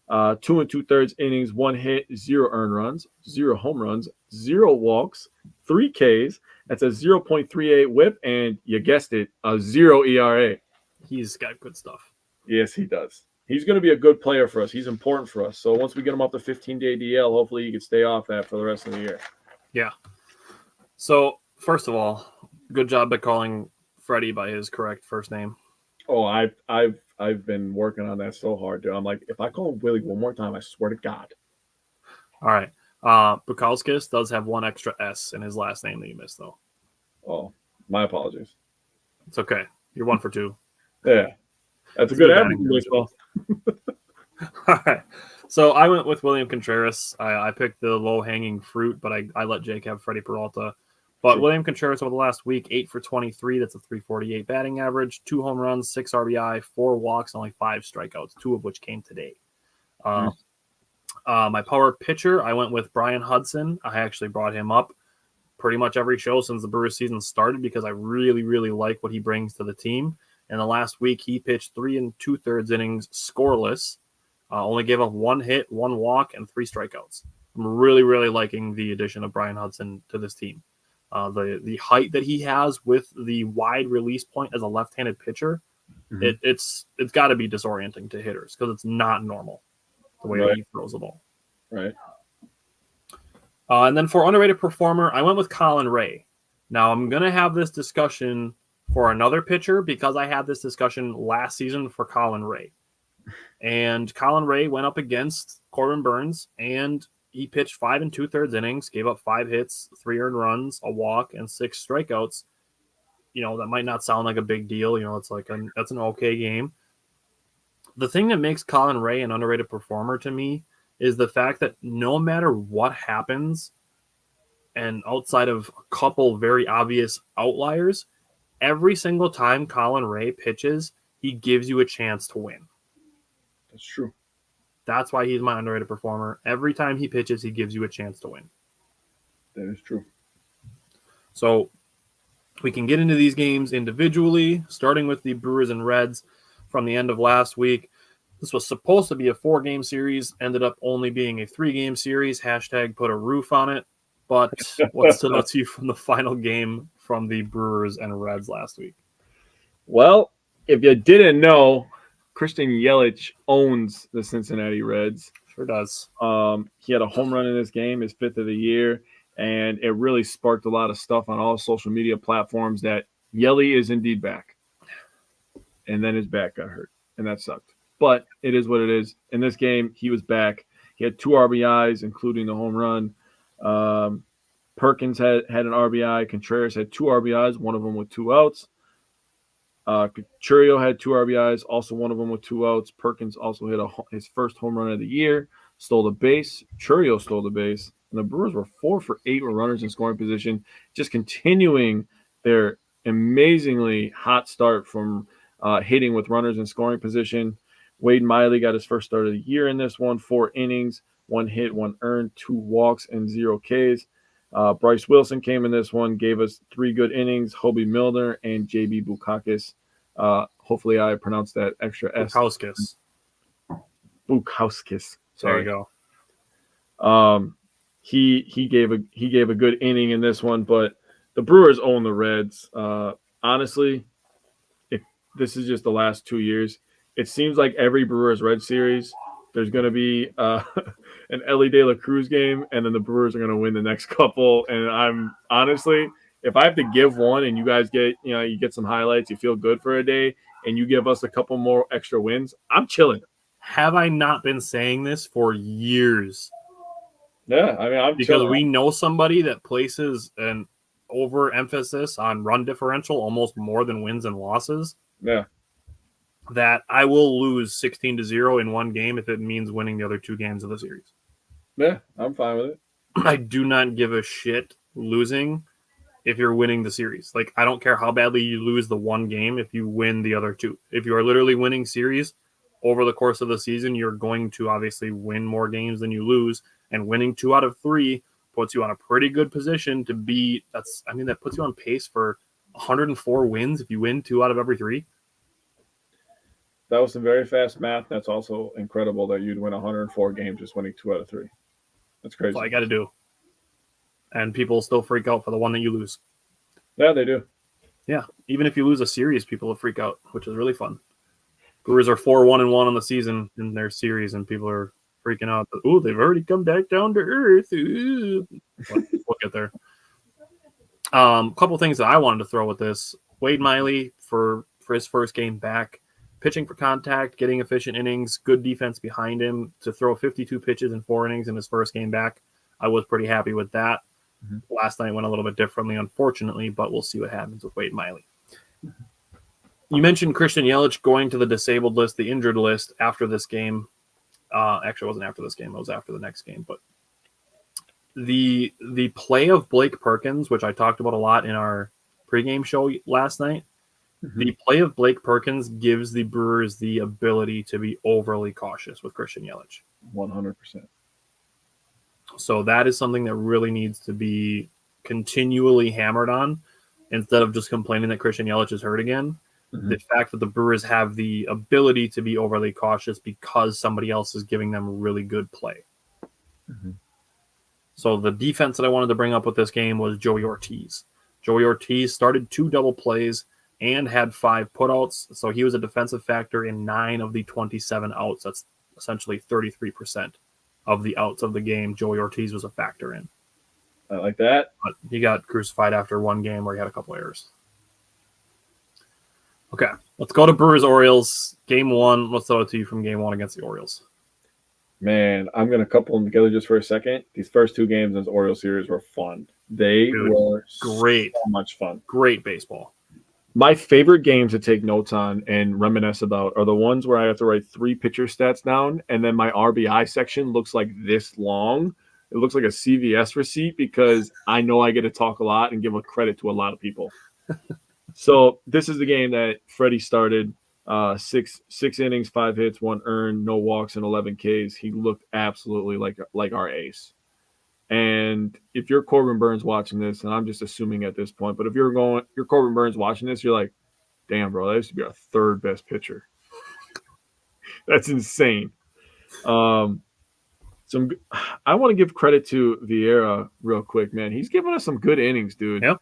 2 2/3 innings, 1 hit, 0 earned runs, 0 home runs, 0 walks, 3 Ks. That's a 0.38 whip, and you guessed it, a 0 ERA. He's got good stuff. Yes, he does. He's going to be a good player for us. He's important for us. So once we get him off the 15-day DL, hopefully he can stay off that for the rest of the year. Yeah. So, first of all, good job by calling Freddie by his correct first name. Oh, I've been working on that so hard, dude. I'm like, if I call him Willie one more time, I swear to God. All right. Bukowskis does have 1 extra S in his last name that you missed, though. Oh, my apologies. It's okay. You're 1 for 2. Yeah. That's a good average in baseball. All right. So I went with William Contreras. I picked the low-hanging fruit, but I let Jake have Freddie Peralta. But William Contreras over the last week, 8 for 23. That's a 348 batting average, 2 home runs, 6 RBI, 4 walks, only 5 strikeouts, 2 of which came today. My power pitcher, I went with Brian Hudson. I actually brought him up pretty much every show since the Brewers season started because I really, really like what he brings to the team. And the last week, he pitched 3 2/3 innings scoreless, only gave up 1 hit, 1 walk, and 3 strikeouts. I'm really, really liking the addition of Brian Hudson to this team. The height that he has with the wide release point as a left-handed pitcher, it's got to be disorienting to hitters because it's not normal the way that he throws the ball. Right. And then for underrated performer, I went with Colin Ray. Now I'm gonna have this discussion for another pitcher because I had this discussion last season for Colin Ray, and Colin Ray went up against Corbin Burns and he pitched 5 2/3 innings, gave up 5 hits, 3 earned runs, a walk, and 6 strikeouts. You know, that might not sound like a big deal. You know, it's like that's an okay game. The thing that makes Colin Ray an underrated performer to me is the fact that no matter what happens, and outside of a couple very obvious outliers, every single time Colin Ray pitches, he gives you a chance to win. That's true. That's why he's my underrated performer. Every time he pitches, he gives you a chance to win. That is true. So we can get into these games individually, starting with the Brewers and Reds from the end of last week. This was supposed to be a 4-game series, ended up only being a 3-game series. Hashtag put a roof on it. But what stood out to you from the final game from the Brewers and Reds last week? Well, if you didn't know, Christian Yelich owns the Cincinnati Reds. Sure does. He had a home run in this game, his 5th of the year, and it really sparked a lot of stuff on all social media platforms that Yelly is indeed back. And then his back got hurt, and that sucked. But it is what it is. In this game, he was back. He had 2 RBIs, including the home run. Perkins had an RBI. Contreras had 2 RBIs, one of them with 2 outs. Churio had 2 RBIs, also one of them with 2 outs. Perkins also hit his first home run of the year, stole the base. Churio stole the base. And the Brewers were 4 for 8 with runners in scoring position, just continuing their amazingly hot start from hitting with runners in scoring position. Wade Miley got his first start of the year in this one, 4 innings, 1 hit, 1 earned, 2 walks, and 0 Ks. Bryce Wilson came in this one, gave us 3 good innings, Hobie Milner and JB Bukakis. Hopefully I pronounced that extra S. Bukowskis. Sorry. There you go. He gave a good inning in this one, but the Brewers own the Reds. Honestly, if this is just the last 2 years, it seems like every Brewers Red series there's going to be an Ellie De La Cruz game, and then the Brewers are going to win the next couple. And I'm honestly, if I have to give one, and you guys get, you get some highlights, you feel good for a day, and you give us a couple more extra wins, I'm chilling. Have I not been saying this for years? Yeah, I mean, I'm because chilling. we know somebody that places an overemphasis on run differential almost more than wins and losses. Yeah. That I will lose 16-0 in one game if it means winning the other 2 games of the series. Yeah, I'm fine with it. I do not give a shit losing if you're winning the series. Like, I don't care how badly you lose the one game if you win the other two. If you are literally winning series over the course of the season, you're going to obviously win more games than you lose. And winning 2 out of 3 puts you on a pretty good position to be. That puts you on pace for 104 wins if you win 2 out of every 3. That was some very fast math. That's also incredible that you'd win 104 games just winning 2 out of 3. That's crazy. That's all I got to do. And people still freak out for the one that you lose. Yeah, they do. Yeah, even if you lose a series, people will freak out, which is really fun. Brewers are 4-1-1 on the season in their series, and people are freaking out. Ooh, they've already come back down to earth. Ooh. We'll get there. Couple things that I wanted to throw with this. Wade Miley for his first game back, pitching for contact, getting efficient innings, good defense behind him to throw 52 pitches in 4 innings in his first game back. I was pretty happy with that. Mm-hmm. Last night went a little bit differently, unfortunately, but we'll see what happens with Wade Miley. Mm-hmm. You mentioned Christian Yelich going to the disabled list, the injured list after this game. Actually, it wasn't after this game. It was after the next game. But the play of Blake Perkins, which I talked about a lot in our pregame show last night, mm-hmm. The play of Blake Perkins gives the Brewers the ability to be overly cautious with Christian Yelich. 100%. So that is something that really needs to be continually hammered on instead of just complaining that Christian Yelich is hurt again. Mm-hmm. The fact that the Brewers have the ability to be overly cautious because somebody else is giving them really good play. Mm-hmm. So the defense that I wanted to bring up with this game was Joey Ortiz. Joey Ortiz started 2 double plays and had 5 putouts. So he was a defensive factor in 9 of the 27 outs. That's essentially 33% of the outs of the game. Joey Ortiz was a factor in. I like that. But he got crucified after one game where he had a couple errors. Okay, let's go to Brewers Orioles. Game 1. Let's throw it to you from game 1 against the Orioles. Man, I'm going to couple them together just for a second. These first 2 games in this Orioles series were fun. They were great. So much fun. Great baseball. My favorite games to take notes on and reminisce about are the ones where I have to write 3 pitcher stats down, and then my RBI section looks like this long. It looks like a CVS receipt because I know I get to talk a lot and give a credit to a lot of people. So this is the game that Freddie started. 6 innings, 5 hits, 1 earned, no walks, and 11 Ks. He looked absolutely like our ace. And if you're Corbin Burns watching this, and I'm just assuming at this point, but if you're Corbin Burns watching this, you're like, damn, bro, that used to be our 3rd best pitcher. That's insane. I want to give credit to Vieira real quick, man. He's giving us some good innings, dude. Yep.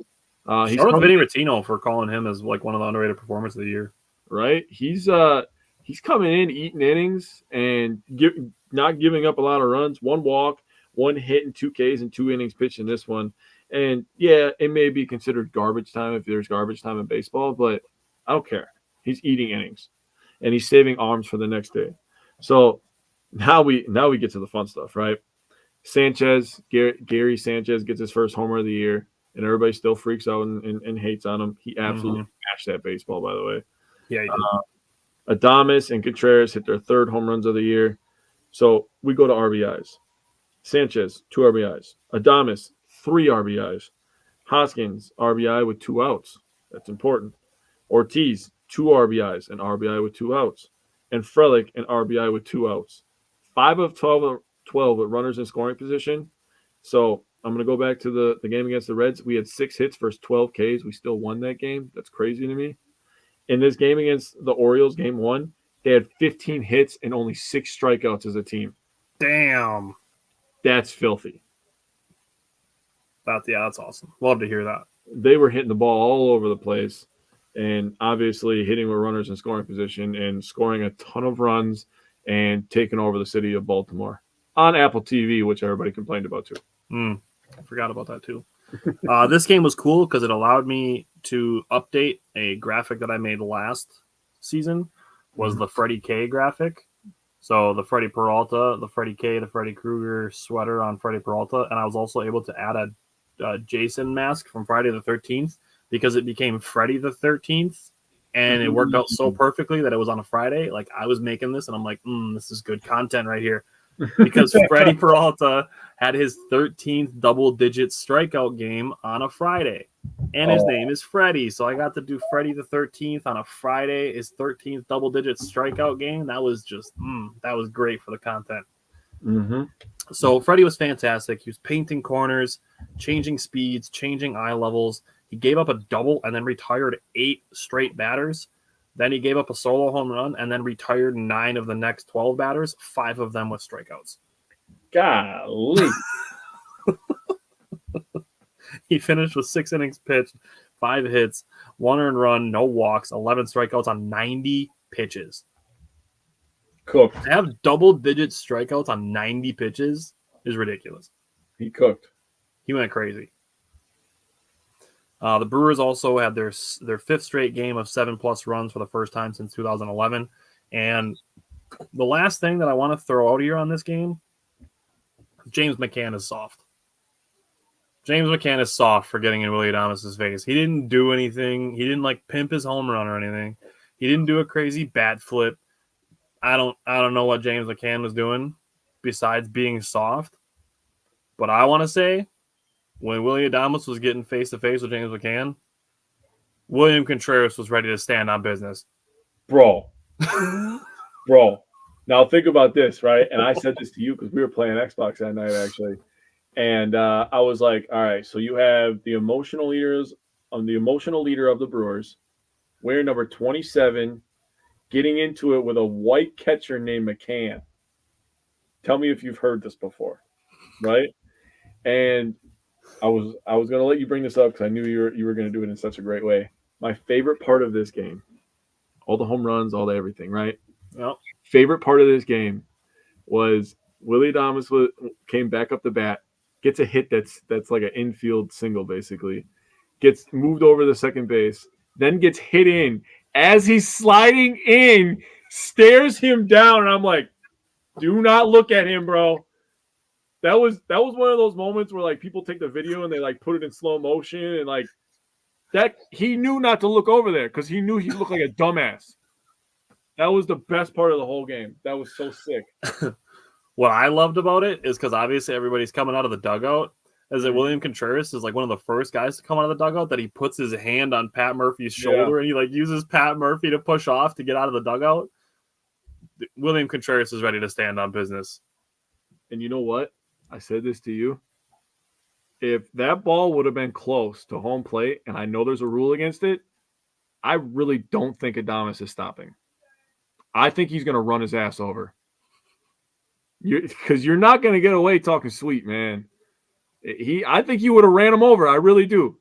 He's Vinny Rottino for calling him as like one of the underrated performers of the year. Right? He's coming in, eating innings, and not giving up a lot of runs. 1 walk, 1 hit, and 2 Ks, and 2 innings pitched in this one. And yeah, it may be considered garbage time if there's garbage time in baseball, but I don't care. He's eating innings, and he's saving arms for the next day. So now we get to the fun stuff, right? Gary Sanchez gets his first homer of the year, and everybody still freaks out and hates on him. He absolutely smashed that baseball, by the way. Yeah, he did. Adames and Contreras hit their 3rd home runs of the year. So we go to RBIs. Sanchez, 2 RBIs. Adames, 3 RBIs. Hoskins, RBI with 2 outs. That's important. Ortiz, 2 RBIs, an RBI with 2 outs. And Frelick, an RBI with 2 outs. 5 of 12 with runners in scoring position. So I'm going to go back to the game against the Reds. We had 6 hits versus 12 Ks. We still won that game. That's crazy to me. In this game against the Orioles, game 1, they had 15 hits and only 6 strikeouts as a team. Damn. That's filthy. That's awesome. Love to hear that. They were hitting the ball all over the place and obviously hitting with runners in scoring position and scoring a ton of runs and taking over the city of Baltimore on Apple TV, which everybody complained about too. I forgot about that too. This game was cool because it allowed me to update a graphic that I made last season. Was the Freddie K graphic. So the Freddie Peralta, the Freddie K, the Freddie Krueger sweater on Freddie Peralta, and I was also able to add a Jason mask from Friday the 13th because it became Freddie the 13th, and it worked out so perfectly that it was on a Friday. Like I was making this, and I'm like, this is good content right here. because Freddie Peralta had his 13th double-digit strikeout game on a Friday. And his name is Freddie. So I got to do Freddie the 13th on a Friday, his 13th double-digit strikeout game. That was just, that was great for the content. Mm-hmm. So Freddie was fantastic. He was painting corners, changing speeds, changing eye levels. He gave up a double and then retired 8 straight batters. Then he gave up a solo home run and then retired 9 of the next 12 batters, 5 of them with strikeouts. Golly. He finished with 6 innings pitched, 5 hits, 1 earned run, no walks, 11 strikeouts on 90 pitches. Cooked. To have double-digit strikeouts on 90 pitches is ridiculous. He cooked. He went crazy. The Brewers also had their 5th straight game of 7+ runs for the first time since 2011. And the last thing that I want to throw out here on this game, James McCann is soft. James McCann is soft for getting in Willie Adames' face. He didn't do anything. He didn't pimp his home run or anything. He didn't do a crazy bat flip. I don't know what James McCann was doing besides being soft. But I want to say, when Willie Adames was getting face-to-face with James McCann, William Contreras was ready to stand on business. Bro. Now think about this, right? And I said this to you because we were playing Xbox that night, actually. And I was like, all right, so you have the emotional leader of the Brewers, wearing number 27, getting into it with a white catcher named McCann. Tell me if you've heard this before, right? And I was going to let you bring this up because I knew you were going to do it in such a great way. My favorite part of this game, all the home runs, all the everything, right? Yep. Favorite part of this game was Willie Adames came back up the bat, gets a hit that's like an infield single, basically, gets moved over the second base, then gets hit in. As he's sliding in, stares him down, and I'm like, do not look at him, bro. That was one of those moments where people take the video and they put it in slow motion and that he knew not to look over there because he knew he looked like a dumbass. That was the best part of the whole game. That was so sick. What I loved about it is because obviously everybody's coming out of the dugout. Is that William Contreras is one of the first guys to come out of the dugout that he puts his hand on Pat Murphy's shoulder and he uses Pat Murphy to push off to get out of the dugout. William Contreras is ready to stand on business. And you know what? I said this to you. If that ball would have been close to home plate, and I know there's a rule against it, I really don't think Adames is stopping. I think he's going to run his ass over. Because you're not going to get away talking sweet, man. I think he would have ran him over. I really do.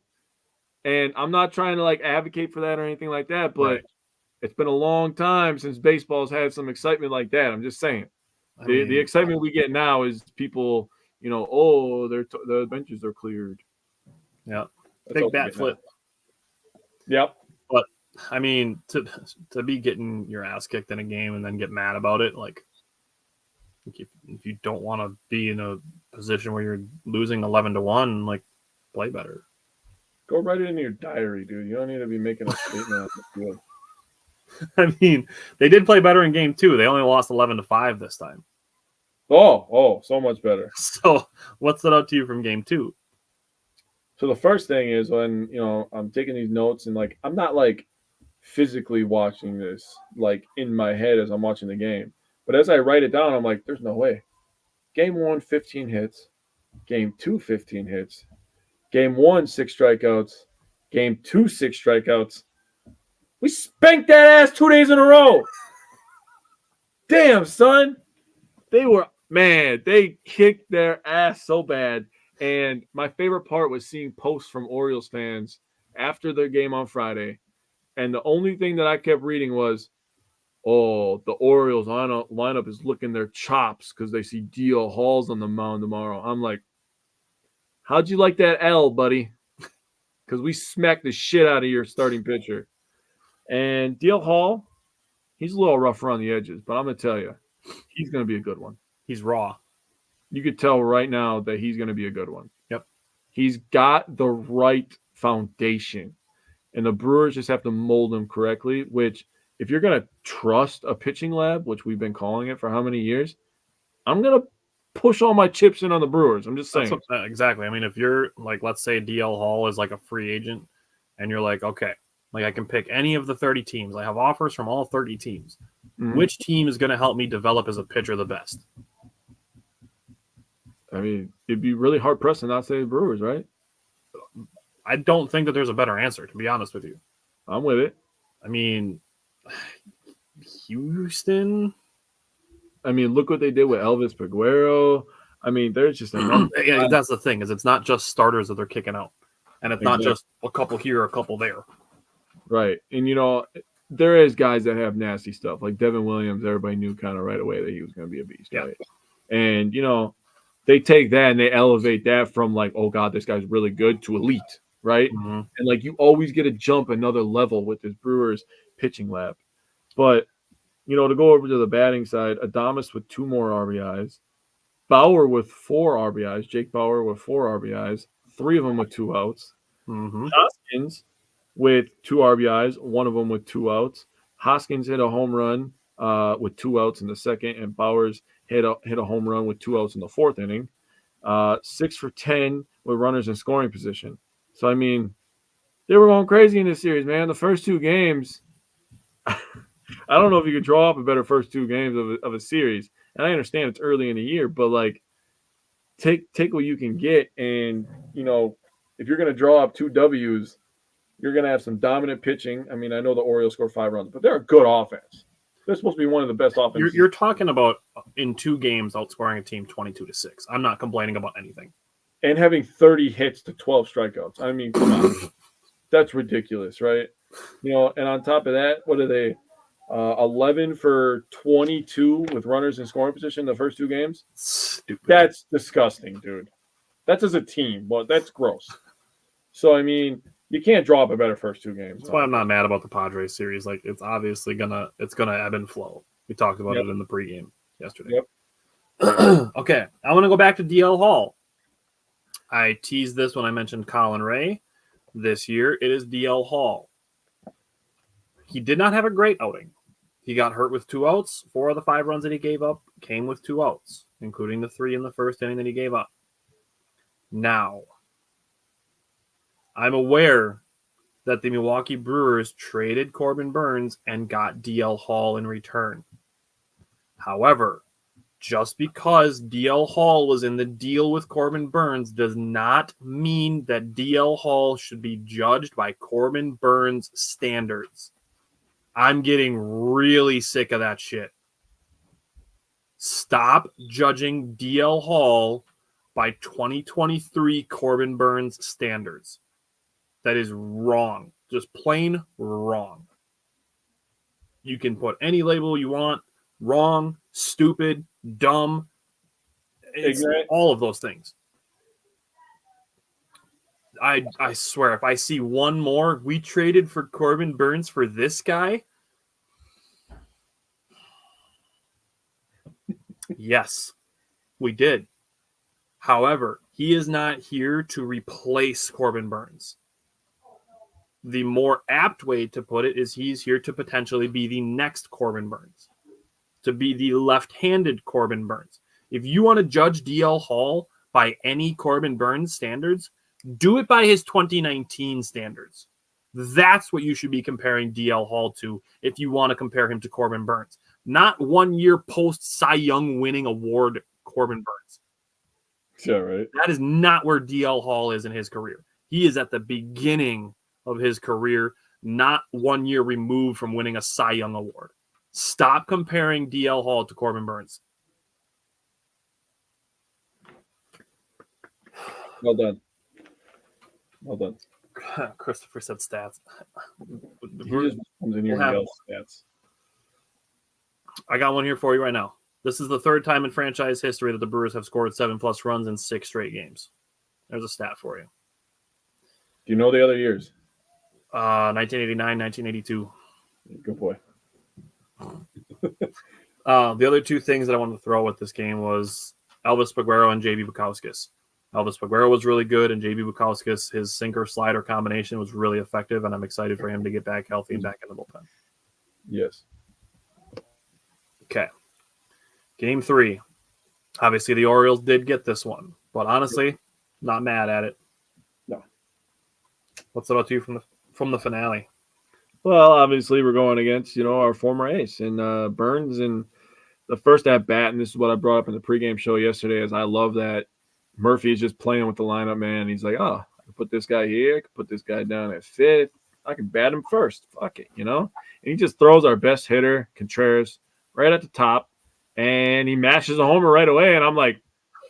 And I'm not trying to advocate for that or anything like that, but It's been a long time since baseball's had some excitement like that. I'm just saying. The excitement we get now is people, the benches are cleared. Yeah. Big bat flip. Yep. But I mean, to be getting your ass kicked in a game and then get mad about it, if you don't want to be in a position where you're losing 11-1, play better. Go write it in your diary, dude. You don't need to be making a statement on the field. I mean, they did play better in game 2. They only lost 11-5 this time. Oh, so much better. So what stood out to you from game 2? So the first thing is when, I'm taking these notes and I'm not physically watching this in my head as I'm watching the game. But as I write it down, I'm like, there's no way. Game 1, 15 hits. Game 2, 15 hits. Game 1, 6 strikeouts. Game 2, 6 strikeouts. We spanked that ass 2 days in a row. Damn, son. They kicked their ass so bad. And my favorite part was seeing posts from Orioles fans after their game on Friday. And the only thing that I kept reading was, the Orioles lineup is licking their chops because they see D.L. Hall's on the mound tomorrow. I'm like, how'd you like that L, buddy? Because we smacked the shit out of your starting pitcher. And D.L. Hall, he's a little rough around the edges, but I'm going to tell you, he's going to be a good one. He's raw. You could tell right now that he's going to be a good one. Yep. He's got the right foundation. And the Brewers just have to mold him correctly, which if you're going to trust a pitching lab, which we've been calling it for how many years, I'm gonna push all my chips in on the Brewers. I'm just saying. Exactly. I mean, if you're like, let's say DL Hall is like a free agent, and you're like, okay, like I can pick any of the 30 teams. I have offers from all 30 teams. Mhm. Which team is going to help me develop as a pitcher the best? I mean, it'd be really hard pressed to not say the Brewers, right? I don't think that there's a better answer, to be honest with you. I'm with it. I mean, Houston. I mean, look what they did with Elvis Peguero. I mean, there's just enough. Yeah, that's the thing, is it's not just starters that they're kicking out. And it's not Exactly. just a couple here, a couple there. Right. And, you know, there is guys that have nasty stuff. Like Devin Williams, everybody knew kind of right away that he was going to be a beast, Yeah. right? And, you know, they take that and they elevate that from like, oh, God, this guy's really good to elite, right? Mm-hmm. And, like, you always get to jump another level with this Brewers pitching lab. But, you know, to go over to the batting side, Adames with 2 more RBIs, Bauer with 4 RBIs, Jake Bauer with 4 RBIs, 3 of them with 2 outs. Mm-hmm. Hoskins with 2 RBIs, 1 of them with 2 outs. Hoskins hit a home run with 2 outs in the second, and Bowers hit a home run with 2 outs in the 4th inning. 6 for 10 with runners in scoring position. So, I mean, they were going crazy in this series, man. The first 2 games, I don't know if you could draw up a better first 2 games of a series. And I understand it's early in the year, but, like, take what you can get. And, you know, if you're going to draw up 2 W's, you're going to have some dominant pitching. I mean, I know the Orioles scored 5 runs, but they're a good offense. They're supposed to be one of the best offenses. You're talking about in 2 games outscoring a team 22-6. I'm not complaining about anything. And having 30 hits to 12 strikeouts. I mean, come on. That's ridiculous, right? You know, and on top of that, what are they? 11 for 22 with runners in scoring position the first 2 games? Stupid. That's disgusting, dude. That's as a team. Well, that's gross. So, I mean, you can't draw up a better first 2 games. That's why I'm not mad about the Padres series. Like, it's obviously gonna ebb and flow. We talked about it in the pregame yesterday. Yep. Okay, I want to go back to DL Hall. I teased this when I mentioned Colin Ray. This year, it is DL Hall. He did not have a great outing. He got hurt with 2 outs. 4 of the 5 runs that he gave up came with 2 outs, including the 3 in the first inning that he gave up. Now, I'm aware that the Milwaukee Brewers traded Corbin Burns and got DL Hall in return. However, just because DL Hall was in the deal with Corbin Burns does not mean that DL Hall should be judged by Corbin Burns standards. I'm getting really sick of that shit. Stop judging DL Hall by 2023 Corbin Burns standards. That is wrong. Just plain wrong. You can put any label you want. Wrong, stupid, dumb. It's all of those things. I swear, if I see one more, we traded for Corbin Burns for this guy. Yes, we did. However, he is not here to replace Corbin Burns. The more apt way to put it is he's here to potentially be the next Corbin Burns, to be the left-handed Corbin Burns. If you want to judge DL Hall by any Corbin Burns standards, do it by his 2019 standards. That's what you should be comparing DL Hall to if you want to compare him to Corbin Burns. Not 1 year post Cy Young winning award Corbin Burns. Yeah, right. That is not where DL Hall is in his career. He is at the beginning of his career, not 1 year removed from winning a Cy Young award. Stop comparing DL Hall to Corbin Burns. Well done. Well done. Christopher said stats. He just comes in here and yells stats. I got one here for you right now. This is the 3rd time in franchise history that the Brewers have scored 7+ runs in 6 straight games. There's a stat for you. Do you know the other years? 1989, 1982. Good boy. The other 2 things that I wanted to throw with this game was Elvis Peguero and J.B. Bukowskis. Elvis Peguero was really good, and J.B. Bukowskis, his sinker-slider combination was really effective, and I'm excited for him to get back healthy and back in the bullpen. Yes. Okay. Game 3. Obviously, the Orioles did get this one, but honestly, not mad at it. No. What's about you from the finale? Well, obviously, we're going against, our former ace and Burns in the first at bat. And this is what I brought up in the pregame show yesterday is I love that Murphy is just playing with the lineup, man. He's like, oh, I can put this guy here. I can put this guy down at fifth. I can bat him first. Fuck it, And he just throws our best hitter, Contreras, right at the top. And he mashes a homer right away. And I'm like,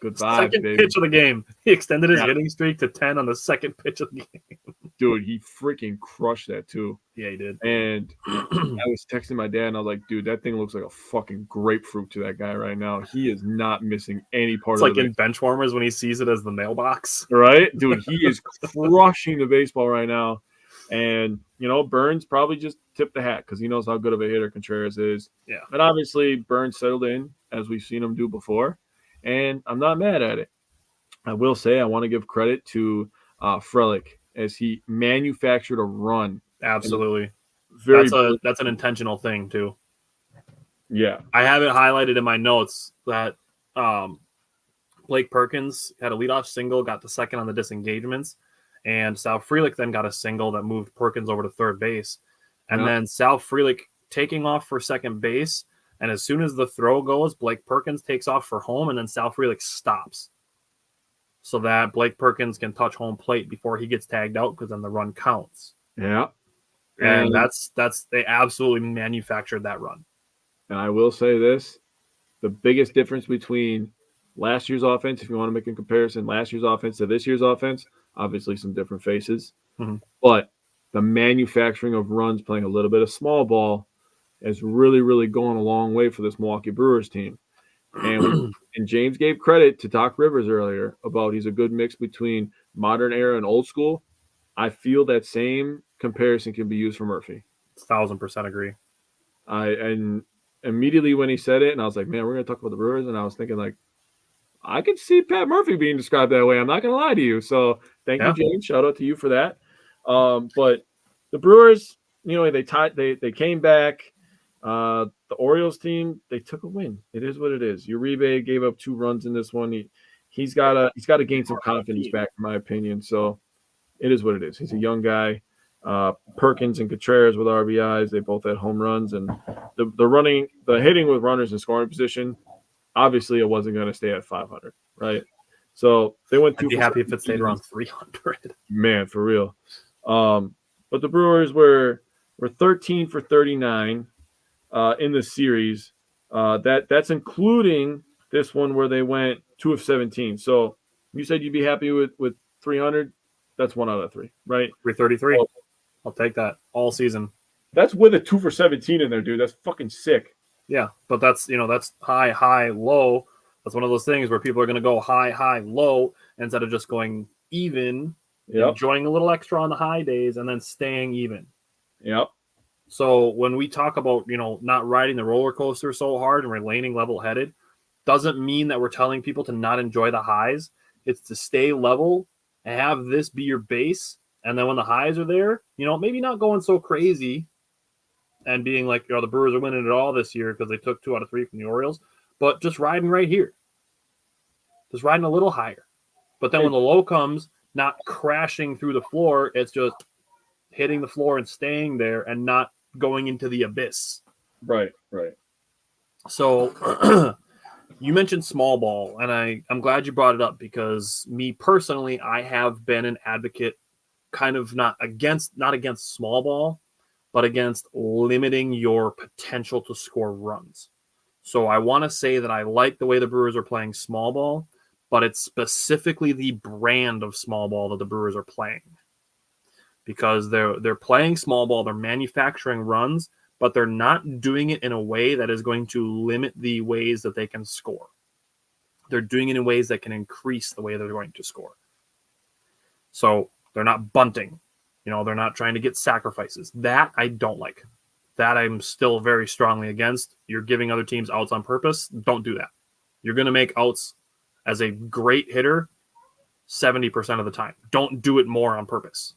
goodbye, second baby. pitch of the game. He extended his hitting streak to 10 on the second pitch of the game. Dude, he freaking crushed that too. Yeah, he did. And I was texting my dad, and I was like, dude, that thing looks like a fucking grapefruit to that guy right now. He is not missing any part It's of like in Benchwarmers when he sees it as the mailbox. Right? Dude, he is crushing the baseball right now. And, Burns probably just tipped the hat because he knows how good of a hitter Contreras is. Yeah. But obviously, Burns settled in, as we've seen him do before. And I'm not mad at it. I will say I want to give credit to Frelick as he manufactured a run. Absolutely. That's an intentional thing, too. Yeah. I have it highlighted in my notes that Blake Perkins had a leadoff single, got the second on the disengagements, and Sal Frelick then got a single that moved Perkins over to third base. And then Sal Frelick taking off for second base, and as soon as the throw goes, Blake Perkins takes off for home, and then Sal Frelick stops so that Blake Perkins can touch home plate before he gets tagged out because then the run counts. Yeah. And that's they absolutely manufactured that run. And I will say this, the biggest difference between last year's offense, if you want to make a comparison, last year's offense to this year's offense, obviously some different faces. Mm-hmm. But the manufacturing of runs, playing a little bit of small ball, is really, really going a long way for this Milwaukee Brewers team. And James gave credit to Doc Rivers earlier about he's a good mix between modern era and old school. I feel that same comparison can be used for Murphy. 1,000% agree. And immediately when he said it, and I was like, man, we're going to talk about the Brewers. And I was thinking, like, I could see Pat Murphy being described that way. I'm not going to lie to you. So thank you, James. Shout out to you for that. But the Brewers, they came back. The Orioles team, they took a win. It is what it is. Uribe gave up 2 runs in this one. He's got to gain some confidence back, in my opinion. So it is what it is. He's a young guy. Perkins and Contreras with RBIs. They both had home runs, and the hitting with runners in scoring position. Obviously, it wasn't going to stay at 500, right? So they went. I'd be happy if it stayed around 300. Man, for real. But the Brewers were 13 for 39 in the series. That's including this one where they went 2 of 17. So you said you'd be happy with 300. That's 1 out of 3, right? 333. So, I'll take that all season. That's with a 2 for 17 in there, dude. That's fucking sick. Yeah, but that's high, high, low. That's one of those things where people are going to go high, high, low instead of just going even, enjoying a little extra on the high days and then staying even. Yep. So when we talk about, not riding the roller coaster so hard and remaining level-headed, doesn't mean that we're telling people to not enjoy the highs. It's to stay level and have this be your base. And then when the highs are there, maybe not going so crazy and being like, the Brewers are winning it all this year because they took 2 out of 3 from the Orioles, but just riding right here. Just riding a little higher. But then when the low comes, not crashing through the floor, it's just hitting the floor and staying there and not going into the abyss. Right. So you mentioned small ball, and I'm glad you brought it up because me personally, I have been an advocate kind of not against small ball, but against limiting your potential to score runs. So I want to say that I like the way the Brewers are playing small ball, but it's specifically the brand of small ball that the Brewers are playing. Because they're playing small ball, they're manufacturing runs, but they're not doing it in a way that is going to limit the ways that they can score. They're doing it in ways that can increase the way they're going to score. So they're not bunting. They're not trying to get sacrifices. That I don't like. That I'm still very strongly against. You're giving other teams outs on purpose. Don't do that. You're going to make outs as a great hitter 70% of the time. Don't do it more on purpose.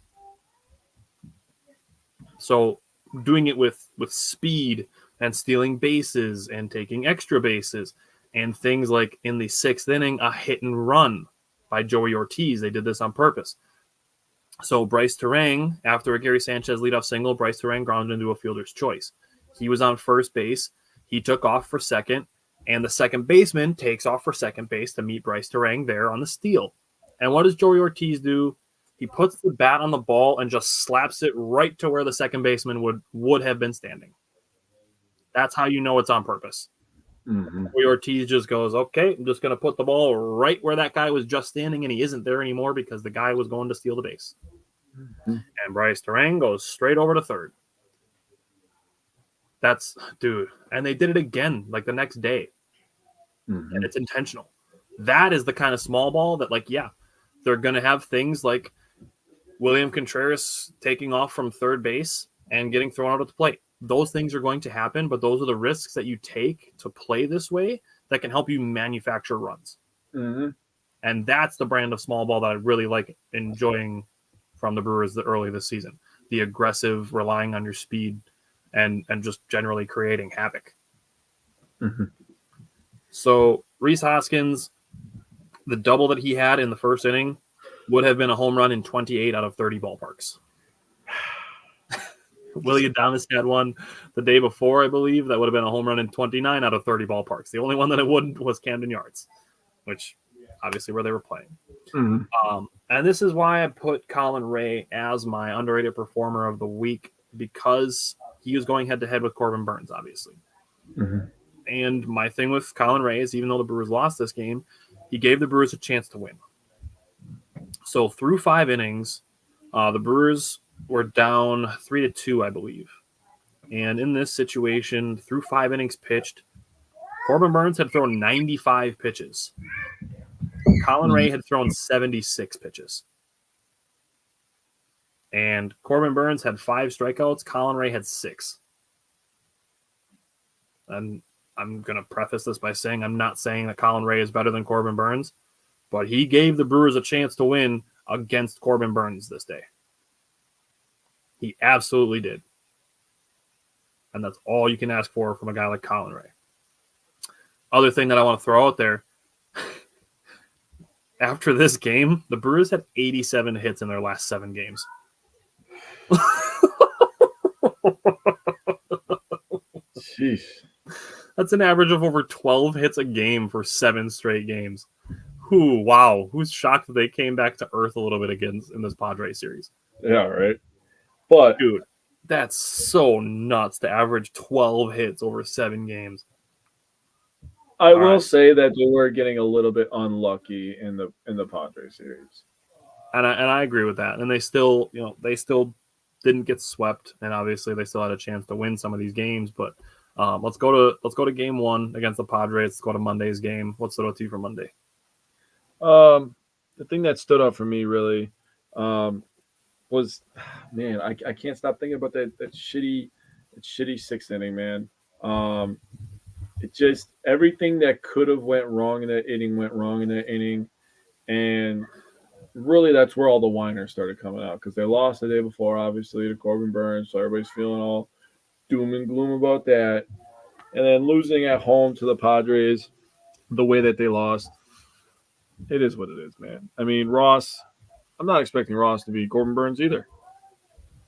So doing it with speed and stealing bases and taking extra bases And things like in the 6th inning, a hit and run by Joey Ortiz. They did this on purpose. So Bryce Terang, after a Gary Sanchez leadoff single, Bryce Terang grounded into a fielder's choice. He was on first base. He took off for second, and the second baseman takes off for second base to meet Bryce Terang there on the steal. And what does Joey Ortiz do? He puts the bat on the ball and just slaps it right to where the second baseman would have been standing. That's how you know it's on purpose. Mm-hmm. Joey Ortiz just goes, okay, I'm just going to put the ball right where that guy was just standing, and he isn't there anymore because the guy was going to steal the base. Mm-hmm. And Bryce Terang goes straight over to third. That's, dude. And they did it again, like the next day. Mm-hmm. And it's intentional. That is the kind of small ball that, like, yeah, they're going to have things like William Contreras taking off from third base and getting thrown out at the plate. Those things are going to happen, but those are the risks that you take to play this way that can help you manufacture runs. Mm-hmm. And that's the brand of small ball that I really like enjoying from the Brewers early this season. The aggressive, relying on your speed, and just generally creating havoc. Mm-hmm. So Rhys Hoskins, the double that he had in the first inning would have been a home run in 28 out of 30 ballparks. Willie Adames had one the day before, I believe, that would have been a home run in 29 out of 30 ballparks. The only one that it wouldn't was Camden Yards, which obviously where they were playing. Mm-hmm. And this is why I put Colin Ray as my underrated performer of the week, because he was going head-to-head with Corbin Burns, obviously. Mm-hmm. And my thing with Colin Ray is, even though the Brewers lost this game, he gave the Brewers a chance to win. So through 5 innings, the Brewers were down 3-2, I believe. And in this situation, through 5 innings pitched, Corbin Burns had thrown 95 pitches. Colin Ray had thrown 76 pitches. And Corbin Burns had 5 strikeouts. Colin Ray had 6. And I'm going to preface this by saying I'm not saying that Colin Ray is better than Corbin Burns, but he gave the Brewers a chance to win against Corbin Burns this day. He absolutely did. And that's all you can ask for from a guy like Colin Ray. Other thing that I want to throw out there, after this game, the Brewers had 87 hits in their last 7 games. Jeez. That's an average of over 12 hits a game for 7 straight games. Wow. Who's shocked that they came back to earth a little bit again in this Padres series? Yeah, right. But, dude, that's so nuts to average 12 hits over 7 games. I will say that they were getting a little bit unlucky in the Padres series. And I agree with that. And they still didn't get swept, and obviously they still had a chance to win some of these games, but let's go to game 1 against the Padres. Let's go to Monday's game. What stood out to you for Monday? The thing that stood out for me really was, man, I can't stop thinking about that shitty 6th inning, man. It just, everything that could have went wrong in that inning went wrong in that inning, and really that's where all the whiners started coming out, because they lost the day before, obviously, to Corbin Burns, so everybody's feeling all doom and gloom about that. And then losing at home to the Padres the way that they lost, it is what it is, man. I mean, I'm not expecting Ross to be Corbin Burns either.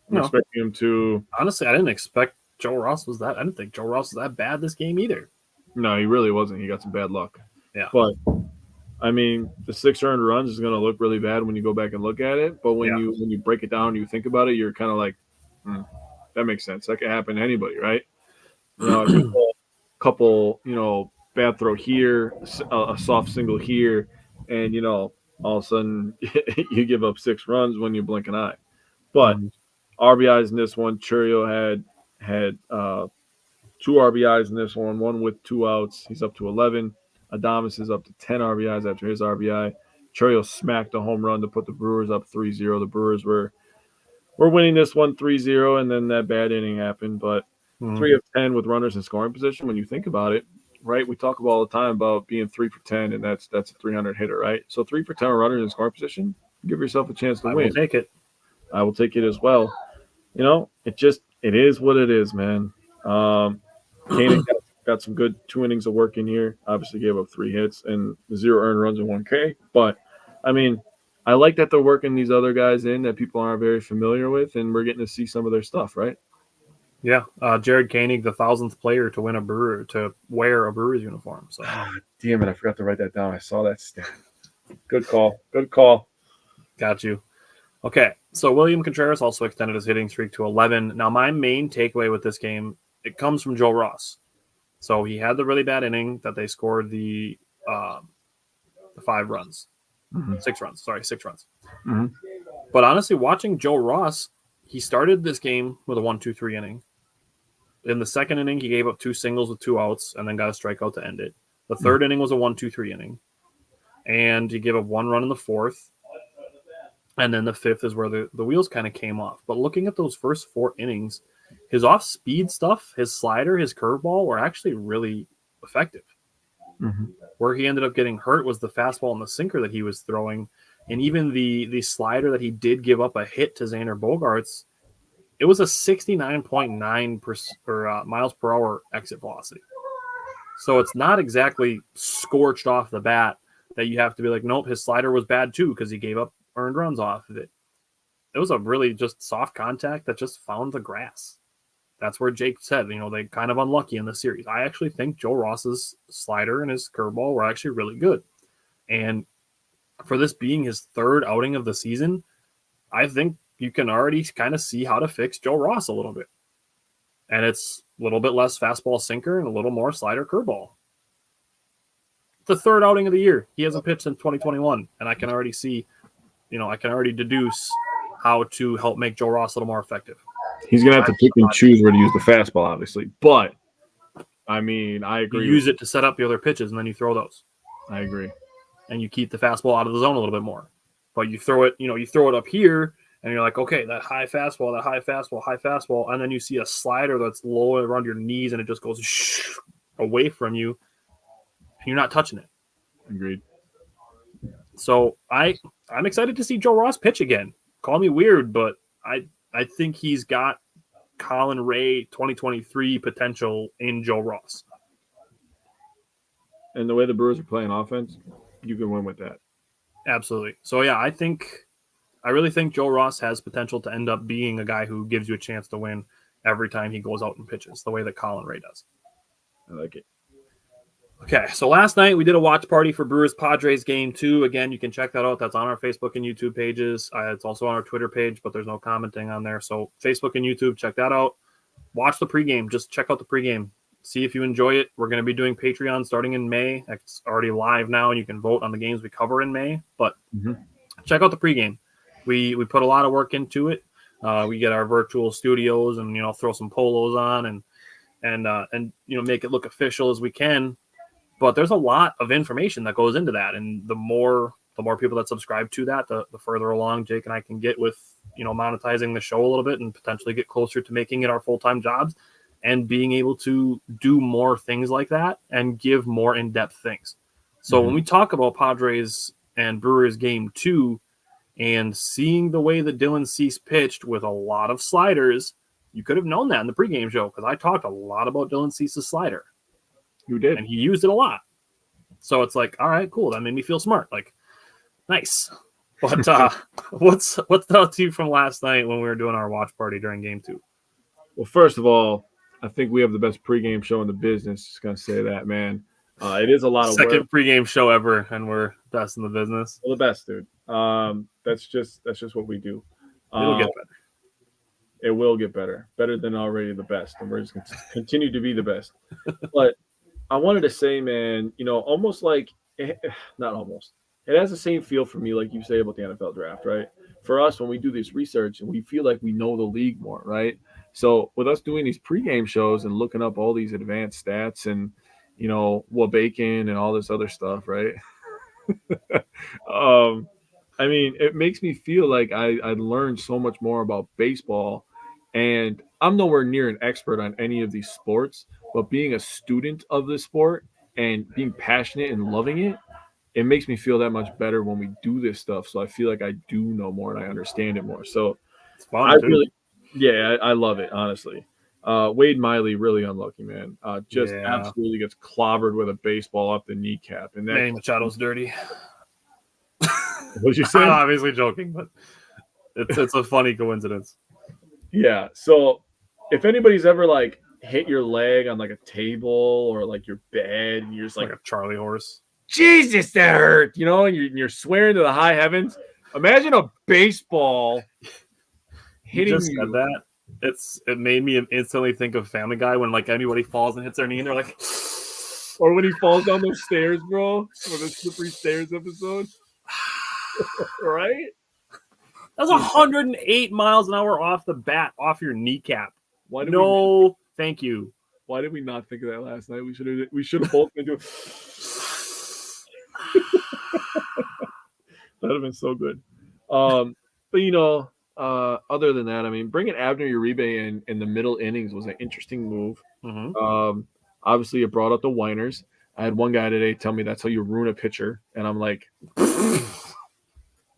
I'm expecting him to... Honestly, I didn't expect Joe Ross was that. I didn't think Joe Ross was that bad this game either. No, he really wasn't. He got some bad luck. Yeah. But, I mean, the 6 earned runs is going to look really bad when you go back and look at it. But when you break it down and you think about it, you're kind of like, that makes sense. That could happen to anybody, right? You know, a couple, bad throw here, a soft single here, and, all of a sudden you give up 6 runs when you blink an eye. But RBIs in this one, Churio had 2 RBIs in this one with 2 outs. He's up to 11. Adames is up to 10 RBIs after his RBI. Churio smacked a home run to put the Brewers up 3-0. The Brewers were winning this one 3-0, and then that bad inning happened. But 3 of 10 with runners in scoring position, when you think about it, right? We talk about all the time about being 3 for 10, and that's a 300 hitter, right? So 3 for 10 runners in scoring position, give yourself a chance to win. I will take it. I will take it as well. It is what it is, man. Kanan got some good 2 innings of work in here. Obviously gave up 3 hits and 0 earned runs and 1K. But, I mean, I like that they're working these other guys in that people aren't very familiar with, and we're getting to see some of their stuff, right? Yeah, Jared Koenig, the 1,000th player to wear a Brewers uniform. So, damn it, I forgot to write that down. I saw that stat. Good call. Good call. Got you. Okay, so William Contreras also extended his hitting streak to 11. Now, my main takeaway with this game, it comes from Joe Ross. So he had the really bad inning that they scored the 5 runs. 6 runs. Sorry, 6 runs. Mm-hmm. But honestly, watching Joe Ross, he started this game with a 1-2-3 inning. In the second inning, he gave up 2 singles with 2 outs and then got a strikeout to end it. The third inning was a 1-2-3 inning. And he gave up 1 run in the fourth. And then the fifth is where the wheels kind of came off. But looking at those first 4 innings, his off-speed stuff, his slider, his curveball were actually really effective. Mm-hmm. Where he ended up getting hurt was the fastball and the sinker that he was throwing. And even the slider that he did give up a hit to Xander Bogaerts, it was a 69.9 miles per hour exit velocity. So it's not exactly scorched off the bat that you have to be like, nope, his slider was bad too because he gave up earned runs off of it. It was a really just soft contact that just found the grass. That's where Jake said, they kind of unlucky in the series. I actually think Joe Ross's slider and his curveball were actually really good. And for this being his 3rd outing of the season, I think you can already kind of see how to fix Joe Ross a little bit. And it's a little bit less fastball sinker and a little more slider curveball. The 3rd outing of the year. He hasn't pitched since 2021. And I can already see, I can already deduce how to help make Joe Ross a little more effective. He's going to have to pick and choose where to use the fastball, obviously. But, I mean, I agree. You use it to set up the other pitches, and then you throw those. I agree. And you keep the fastball out of the zone a little bit more. But you throw it, you throw it up here, and you're like, okay, that high fastball, and then you see a slider that's low around your knees, and it just goes away from you, and you're not touching it. Agreed. So I'm excited to see Joe Ross pitch again. Call me weird, but I think he's got Colin Ray 2023 potential in Joe Ross. And the way the Brewers are playing offense, you can win with that. Absolutely. So, yeah, I really think Joe Ross has potential to end up being a guy who gives you a chance to win every time he goes out and pitches, the way that Colin Ray does. I like it. Okay, so last night we did a watch party for Brewers Padres game 2. Again, you can check that out. That's on our Facebook and YouTube pages. It's also on our Twitter page, but there's no commenting on there. So Facebook and YouTube, check that out. Watch the pregame. Just check out the pregame. See if you enjoy it. We're going to be doing Patreon starting in May. It's already live now, and you can vote on the games we cover in May. But check out the pregame. We put a lot of work into it. We get our virtual studios and throw some polos on and make it look official as we can. But there's a lot of information that goes into that, and the more people that subscribe to that, the further along Jake and I can get with monetizing the show a little bit and potentially get closer to making it our full-time jobs and being able to do more things like that and give more in-depth things. So when we talk about Padres and Brewers game 2 and seeing the way that Dylan Cease pitched with a lot of sliders, you could have known that in the pregame show because I talked a lot about Dylan Cease's slider. You did. And he used it a lot. So it's like, all right, cool. That made me feel smart. Like, nice. But what's the to you from last night when we were doing our watch party during game 2? Well, first of all, I think we have the best pregame show in the business. Just going to say that, man. It is a lot of work. Second pregame show ever, and we're best in the business. Well, the best, dude. That's just what we do. It'll get better. It will get better. Better than already the best. And we're just going to continue to be the best. But I wanted to say, man, almost like – not almost. It has the same feel for me like you say about the NFL draft, right? For us, when we do this research and we feel like we know the league more, right? So with us doing these pregame shows and looking up all these advanced stats and, what bacon and all this other stuff, right? I mean, it makes me feel like I learned so much more about baseball. And I'm nowhere near an expert on any of these sports, but being a student of the sport and being passionate and loving it, it makes me feel that much better when we do this stuff. So I feel like I do know more and I understand it more. So it's fun, I really, I love it, honestly. Wade Miley, really unlucky, man. Just Yeah. absolutely gets clobbered with a baseball up the kneecap. And that, Manny Machado's dirty. what you I'm saying? obviously joking, but it's a funny coincidence. Yeah. So if anybody's ever like hit your leg on like a table or like your bed, and you're just Like like, a Charlie horse. Jesus, that hurt. You know, and you're swearing to the high heavens. Imagine a baseball You hitting just said that. It made me instantly think of Family Guy when like anybody falls and hits their knee and they're like, or when he falls down those stairs, bro, for the slippery stairs episode. Right? that's 108 miles an hour off the bat, off your kneecap. Why did Thank you. Why did we not think of that last night? We should have both been doing. That'd have been so good. But you know, other than that, I mean, bringing Abner Uribe in the middle innings was an interesting move. Mm-hmm. Obviously, it brought up the whiners. I had one guy today tell me that's how you ruin a pitcher, and I'm like,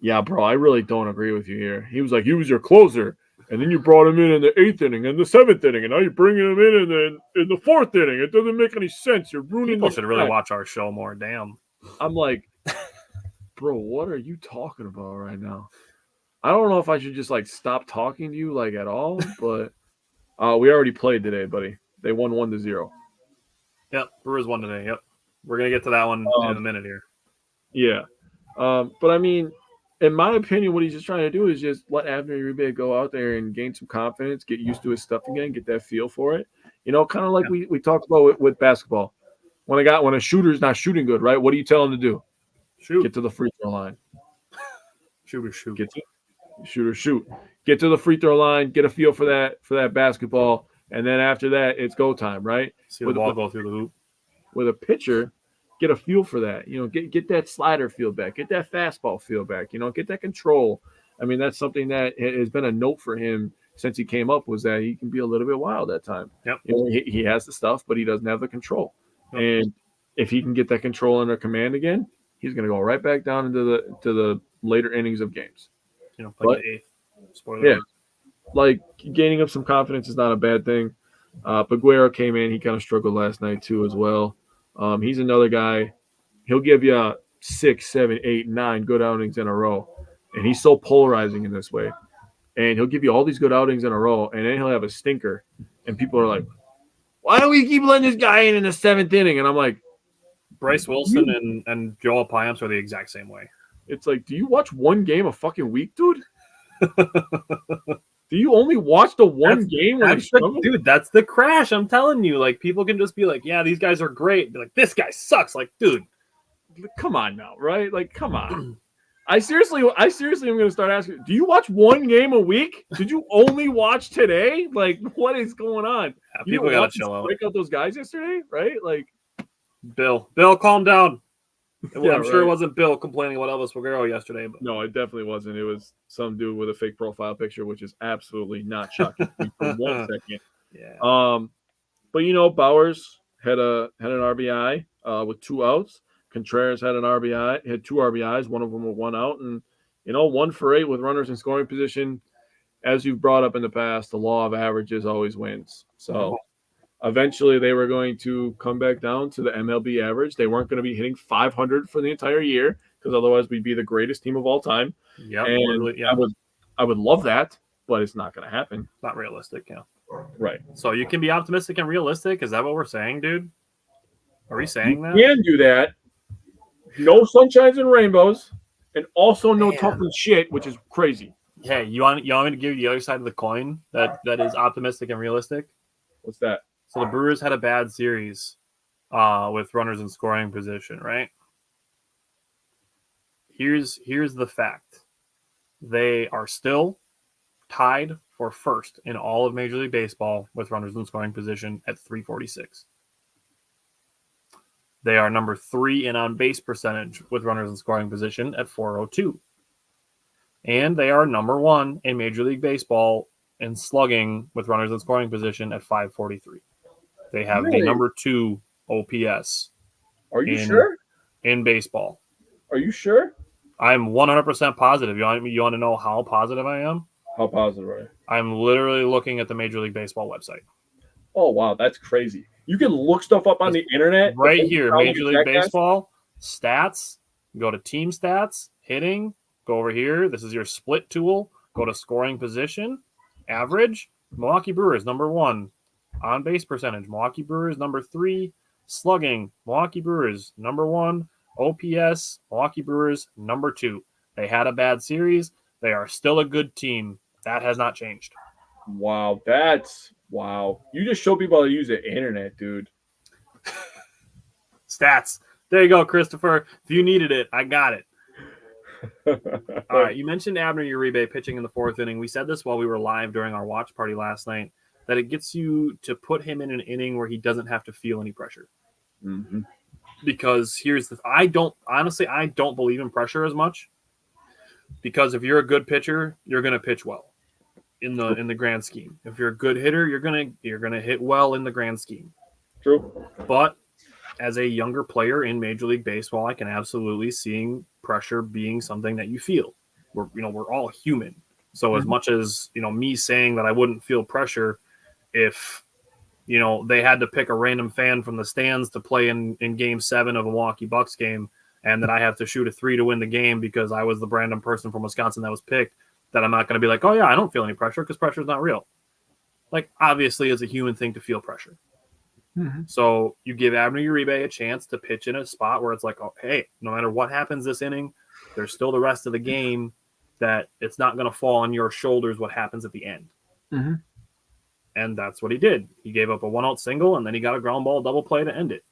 yeah, bro, I really don't agree with you here. He was like, he was your closer, and then you brought him in the 8th inning and the 7th inning, and now you're bringing him in the 4th inning. It doesn't make any sense. You're ruining. People should really watch our show more. Damn. I'm like, bro, what are you talking about right now? I don't know if I should just like stop talking to you like at all, but we already played today, buddy. They won 1-0. Yep, Brewers won today. Yep, we're gonna get to that one in a minute here. Yeah, but I mean, in my opinion, what he's just trying to do is just let Abner Uribe go out there and gain some confidence, get used to his stuff again, get that feel for it. You know, kind of like we talked about with basketball. When a shooter's not shooting good, right? What do you tell him to do? Shoot. Get to the free throw line. Shoot. Shoot. Get to the free throw line. Get a feel for that basketball, and then after that, it's go time, right? See the ball go through the hoop. With a pitcher, get a feel for that. You know, get that slider feel back. Get that fastball feel back. You know, get that control. I mean, that's something that has been a note for him since he came up, was that he can be a little bit wild at times. Yep. You know, he has the stuff, but he doesn't have the control. Yep. And if he can get that control under command again, he's going to go right back down into the later innings of games. You know, play the 8th. Spoiler. Yeah, like gaining up some confidence is not a bad thing. Paguero came in. He kind of struggled last night too as well. He's another guy. He'll give you 6, 7, 8, 9 good outings in a row, and he's so polarizing in this way. And he'll give you all these good outings in a row, and then he'll have a stinker, and people are like, "Why do we keep letting this guy in the 7th inning?" And I'm like, Bryce Wilson and Joel Payamps are the exact same way. It's like, do you watch one game a fucking week, dude? Do you only watch the one game? Dude, that's the crash. I'm telling you. Like, people can just be like, yeah, these guys are great. Be like, this guy sucks. Like, dude, come on now, right? Like, come on. I seriously am going to start asking, do you watch one game a week? Did you only watch today? Like, what is going on? Yeah, people got to chill out. Break out those guys yesterday, right? Like, Bill, calm down. Yeah, I'm sure it wasn't Bill complaining about Elvis Guerrero yesterday. But no, it definitely wasn't. It was some dude with a fake profile picture, which is absolutely not shocking for 1 second. Yeah. But you know, Bowers had an RBI with 2 outs. Contreras had an RBI, had 2 RBIs, one of them with 1 out, and you know, 1 for 8 with runners in scoring position. As you've brought up in the past, the law of averages always wins. So. Eventually, they were going to come back down to the MLB average. They weren't going to be hitting 500 for the entire year, because otherwise we'd be the greatest team of all time. Yeah, I would love that, but it's not going to happen. Not realistic, yeah. Right. So you can be optimistic and realistic. Is that what we're saying, dude? Are we saying that? You can do that. No sunshines and rainbows, and also no talking shit, which is crazy. Hey, you want me to give you the other side of the coin that is optimistic and realistic? What's that? So the Brewers had a bad series with runners in scoring position, right? Here's the fact. They are still tied for first in all of Major League Baseball with runners in scoring position at 346. They are number 3 in on-base percentage with runners in scoring position at 402. And they are number 1 in Major League Baseball in slugging with runners in scoring position at 543. They have the number 2 OPS. Are you sure? In baseball. Are you sure? I'm 100% positive. You want to know how positive I am? How positive are you? I'm literally looking at the Major League Baseball website. Oh, wow. That's crazy. You can look stuff up on the internet. Right here, Major League Baseball, stats, go to team stats, hitting, go over here. This is your split tool. Go to scoring position, average. Milwaukee Brewers, number 1. On base percentage, Milwaukee Brewers, number 3. Slugging, Milwaukee Brewers, number 1. OPS, Milwaukee Brewers, number 2. They had a bad series. They are still a good team. That has not changed. Wow. Wow. You just show people how to use the internet, dude. Stats. There you go, Christopher. If you needed it, I got it. All right. You mentioned Abner Uribe pitching in the 4th inning. We said this while we were live during our watch party last night, that it gets you to put him in an inning where he doesn't have to feel any pressure. Mm-hmm. Because I don't believe in pressure as much. Because if you're a good pitcher, you're going to pitch well in the grand scheme. If you're a good hitter, you're gonna hit well in the grand scheme. True. But as a younger player in Major League Baseball, I can absolutely see pressure being something that you feel. We're all human. So as much as me saying that I wouldn't feel pressure if they had to pick a random fan from the stands to play in Game 7 of a Milwaukee Bucks game, and that I have to shoot a 3 to win the game because I was the random person from Wisconsin that was picked, that I'm not going to be like, oh yeah, I don't feel any pressure, because pressure is not real. Like, obviously, it's a human thing to feel pressure. Mm-hmm. So you give Abner Uribe a chance to pitch in a spot where it's like, oh, hey, no matter what happens this inning, there's still the rest of the game, that it's not going to fall on your shoulders what happens at the end. Mm-hmm. And that's what he did. He gave up a 1-out single, and then he got a ground ball double play to end it.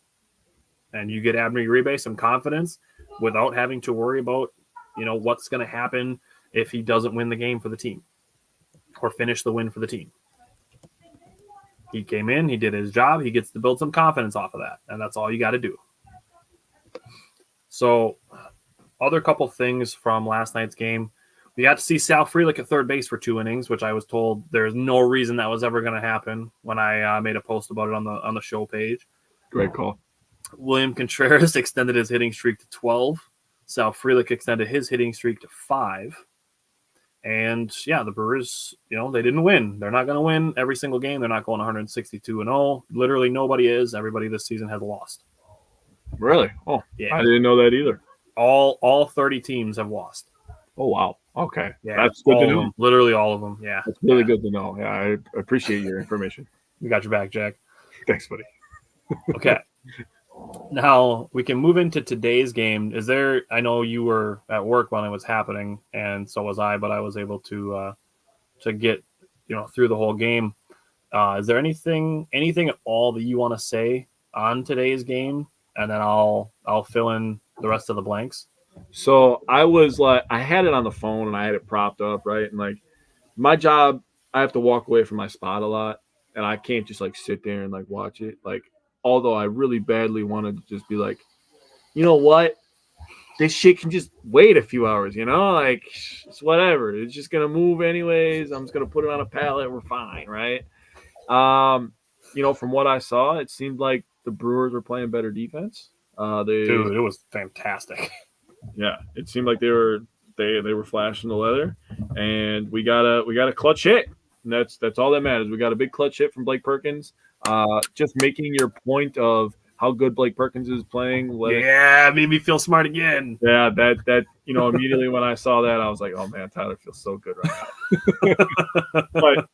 And you get Abner Uribe some confidence without having to worry about, what's going to happen if he doesn't win the game for the team or finish the win for the team. He came in, he did his job, he gets to build some confidence off of that, and that's all you got to do. So, other couple things from last night's game. We got to see Sal Frelick at third base for 2 innings, which I was told there's no reason that was ever going to happen when I made a post about it on the show page. Great call. William Contreras extended his hitting streak to 12. Sal Frelick extended his hitting streak to 5. And, yeah, the Brewers, they didn't win. They're not going to win every single game. They're not going 162-0. Literally nobody is. Everybody this season has lost. Really? Oh, yeah. I didn't know that either. All 30 teams have lost. Oh, wow. Okay. Yeah, that's good to know. Literally all of them, yeah. That's really good to know. Yeah, I appreciate your information. We got your back, Jack. Thanks, buddy. Okay. Now, we can move into today's game. I know you were at work when it was happening, and so was I, but I was able to get, through the whole game. Is there anything at all that you want to say on today's game? And then I'll fill in the rest of the blanks. So I was like, I had it on the phone and I had it propped up, right? And like my job, I have to walk away from my spot a lot, and I can't just like sit there and like watch it. Like, although I really badly wanted to just be like, you know what? This shit can just wait a few hours, like it's whatever. It's just going to move anyways. I'm just going to put it on a pallet. We're fine. Right. From what I saw, it seemed like the Brewers were playing better defense. Dude, it was fantastic. Yeah. It seemed like they were flashing the leather, and we got a clutch hit. And that's all that matters. We got a big clutch hit from Blake Perkins. Just making your point of how good Blake Perkins is playing. It made me feel smart again. Yeah, that immediately when I saw that, I was like, oh man, Tyler feels so good right now. But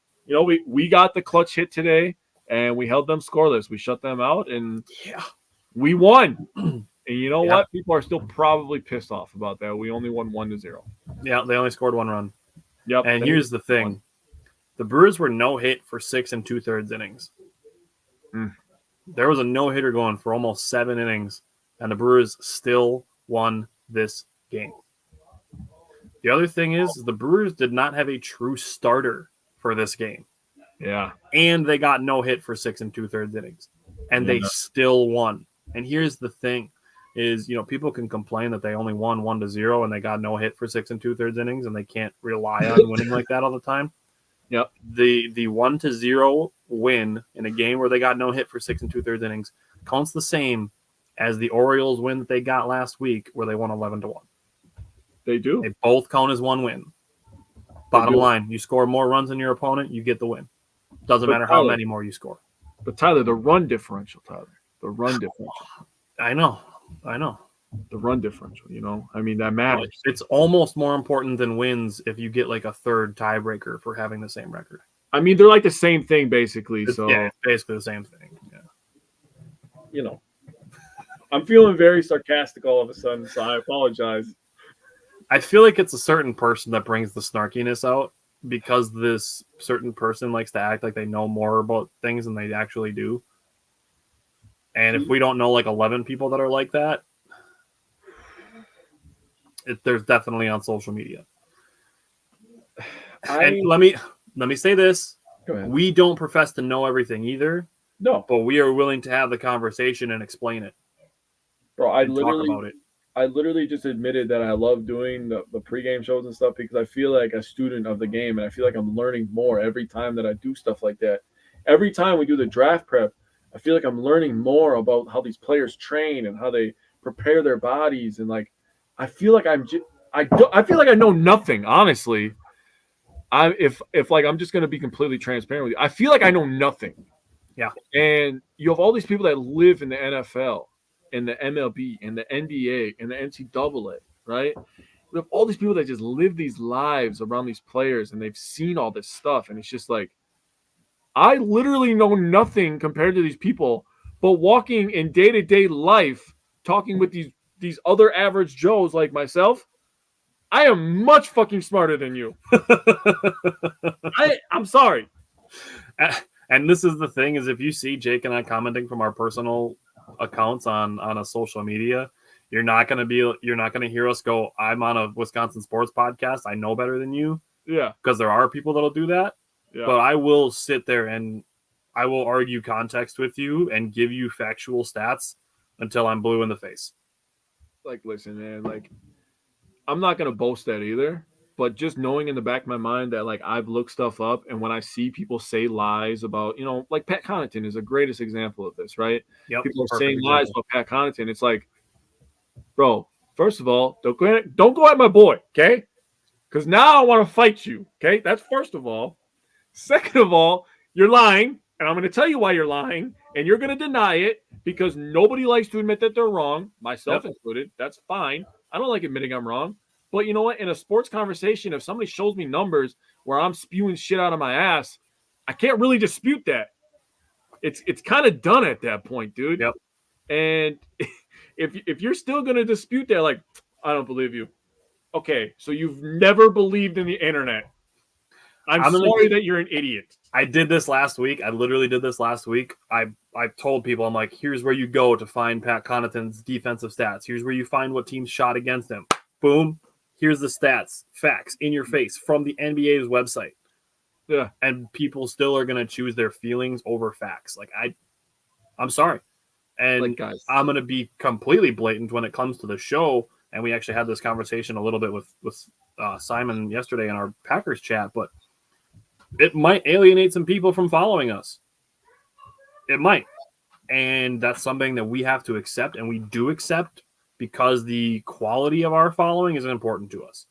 we got the clutch hit today, and we held them scoreless. We shut them out, and we won. And you know what? People are still probably pissed off about that. We only won 1-0. Yeah, they only scored 1 run. Yep. And here's the thing. The Brewers were no hit for 6 2/3 innings. There was a no-hitter going for almost 7 innings, and the Brewers still won this game. The other thing is the Brewers did not have a true starter for this game. Yeah. And they got no hit for 6 2/3 innings, and they still won. And here's the thing is, people can complain that they only won 1-0 and they got no hit for 6 2/3 innings, and they can't rely on winning like that all the time. Yep. The 1-0 win in a game where they got no hit for 6 2/3 innings counts the same as the Orioles win that they got last week where they won 11-1. They do. They both count as one win. Bottom line, you score more runs than your opponent, you get the win. Doesn't matter how many more you score. But Tyler, the run differential, the run differential, I know. the run differential. I mean that matters. It's almost more important than wins if you get like a third tiebreaker for having the same record. I mean they're like the same thing basically. It's basically the same thing. Yeah. I'm feeling very sarcastic all of a sudden, so I apologize. I feel like it's a certain person that brings the snarkiness out because this certain person likes to act like they know more about things than they actually do. And if we don't know like 11 people that are like that, there's definitely on social media. And let me say this. Go ahead. We don't profess to know everything either. No. But we are willing to have the conversation and explain it. Bro, talk about it. I literally just admitted that I love doing the pregame shows and stuff because I feel like a student of the game and I feel like I'm learning more every time that I do stuff like that. Every time we do the draft prep, I feel like I'm learning more about how these players train and how they prepare their bodies, and like I feel like I feel like I know nothing, honestly. If I'm just going to be completely transparent with you, I feel like I know nothing. Yeah. And you have all these people that live in the NFL, in the MLB, in the NBA, in the NCAA, right? We have all these people that just live these lives around these players and they've seen all this stuff. And it's just like, I literally know nothing compared to these people, but walking in day-to-day life, talking with these other average Joes like myself, I am much fucking smarter than you. I'm sorry. And this is the thing, is if you see Jake and I commenting from our personal accounts on a social media, you're not gonna hear us go, I'm on a Wisconsin sports podcast, I know better than you. Yeah. Because there are people that'll do that. Yeah. But I will sit there and I will argue context with you and give you factual stats until I'm blue in the face. Like, listen, man, like I'm not gonna boast that either. But just knowing in the back of my mind that, like, I've looked stuff up, and when I see people say lies about, like Pat Connaughton is the greatest example of this, right? Yep, people are saying lies about Pat Connaughton. It's like, bro, first of all, don't go at my boy, okay? Because now I want to fight you, okay? That's first of all. Second of all, you're lying, and I'm going to tell you why you're lying, and you're going to deny it because nobody likes to admit that they're wrong, myself included. That's fine. I don't like admitting I'm wrong. But you know what? In a sports conversation, if somebody shows me numbers where I'm spewing shit out of my ass, I can't really dispute that. It's kind of done at that point, dude. Yep. And if you're still going to dispute that, like, I don't believe you. Okay, so you've never believed in the internet. I'm sorry that you're an idiot. I did this last week. I literally did this last week. I told people, I'm like, here's where you go to find Pat Connaughton's defensive stats. Here's where you find what teams shot against him. Boom. Here's the stats, facts in your face from the NBA's website. Yeah. And people still are going to choose their feelings over facts. Like, I'm sorry. And like, guys, I'm going to be completely blatant when it comes to the show. And we actually had this conversation a little bit with Simon yesterday in our Packers chat, but it might alienate some people from following us. It might. And that's something that we have to accept, and we do accept, because the quality of our following is important to us.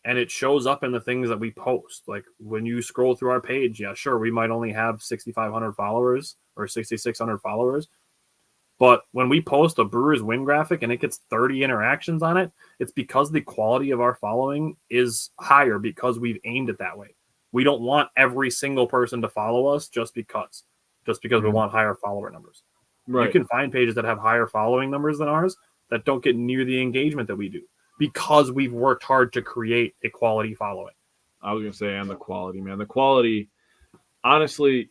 And it shows up in the things that we post. Like when you scroll through our page, yeah, sure, we might only have 6,500 followers or 6,600 followers. But when we post a Brewers win graphic and it gets 30 interactions on it, it's because the quality of our following is higher because we've aimed it that way. We don't want every single person to follow us just because we want higher follower numbers. Right. You can find pages that have higher following numbers than ours that don't get near the engagement that we do because we've worked hard to create a quality following. I was going to say, and the quality, man. The quality, honestly,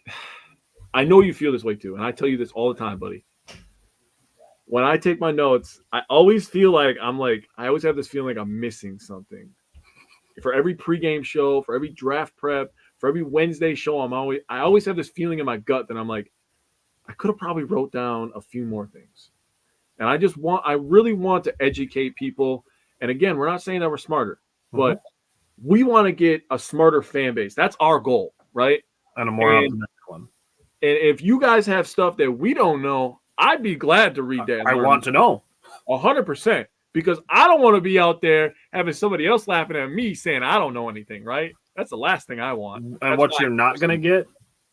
I know you feel this way too, and I tell you this all the time, buddy. When I take my notes, I always feel like I always have this feeling like I'm missing something. For every pregame show, for every draft prep, for every Wednesday show, I always have this feeling in my gut that I'm like, I could have probably wrote down a few more things. And I really want to educate people. And again, we're not saying that we're smarter, but we want to get a smarter fan base. That's our goal, right? And a more optimistic one. And if you guys have stuff that we don't know, I'd be glad to read that. I want to know. 100%. Because I don't want to be out there having somebody else laughing at me saying I don't know anything, right? That's the last thing I want. And what you're not going to get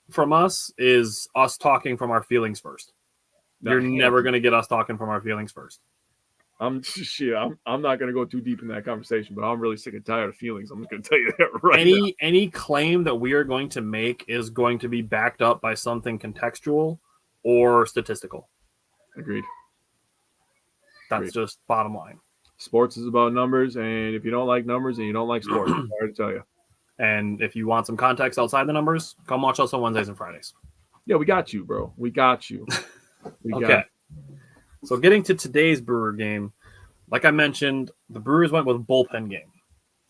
from us is us talking from our feelings first. You're never going to get us talking from our feelings first. I'm not going to go too deep in that conversation, but I'm really sick and tired of feelings. I'm just going to tell you that right now. Any claim that we are going to make is going to be backed up by something contextual or statistical. Agreed. That's just bottom line. Sports is about numbers, and if you don't like numbers and you don't like sports, I'm sorry to tell you. And if you want some context outside the numbers, come watch us on Wednesdays and Fridays. Yeah, we got you, bro. We got you. Okay. So getting to today's Brewer game, like I mentioned, the Brewers went with a bullpen game.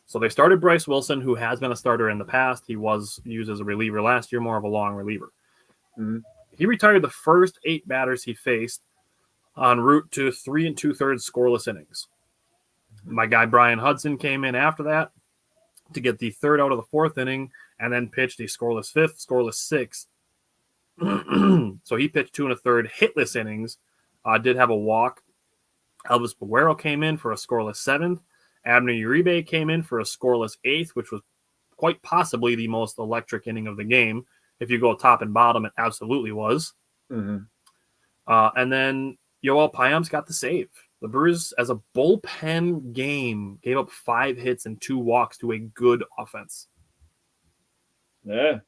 So they started Bryce Wilson, who has been a starter in the past. He was used as a reliever last year, more of a long reliever. Mm-hmm. He retired the first 8 batters he faced en route to 3 2/3 scoreless innings. My guy Brian Hudson came in after that to get the 3rd out of the 4th inning and then pitched a scoreless 5th, scoreless 6th. So he pitched 2 1/3 hitless innings. Did have a walk. Elvis Peguero came in for a scoreless 7th. Abner Uribe came in for a scoreless 8th, which was quite possibly the most electric inning of the game. If you go top and bottom, it absolutely was. Mm-hmm. And then Yoel Payam's got the save. The Brewers, as a bullpen game, gave up 5 hits and 2 walks to a good offense. Yeah,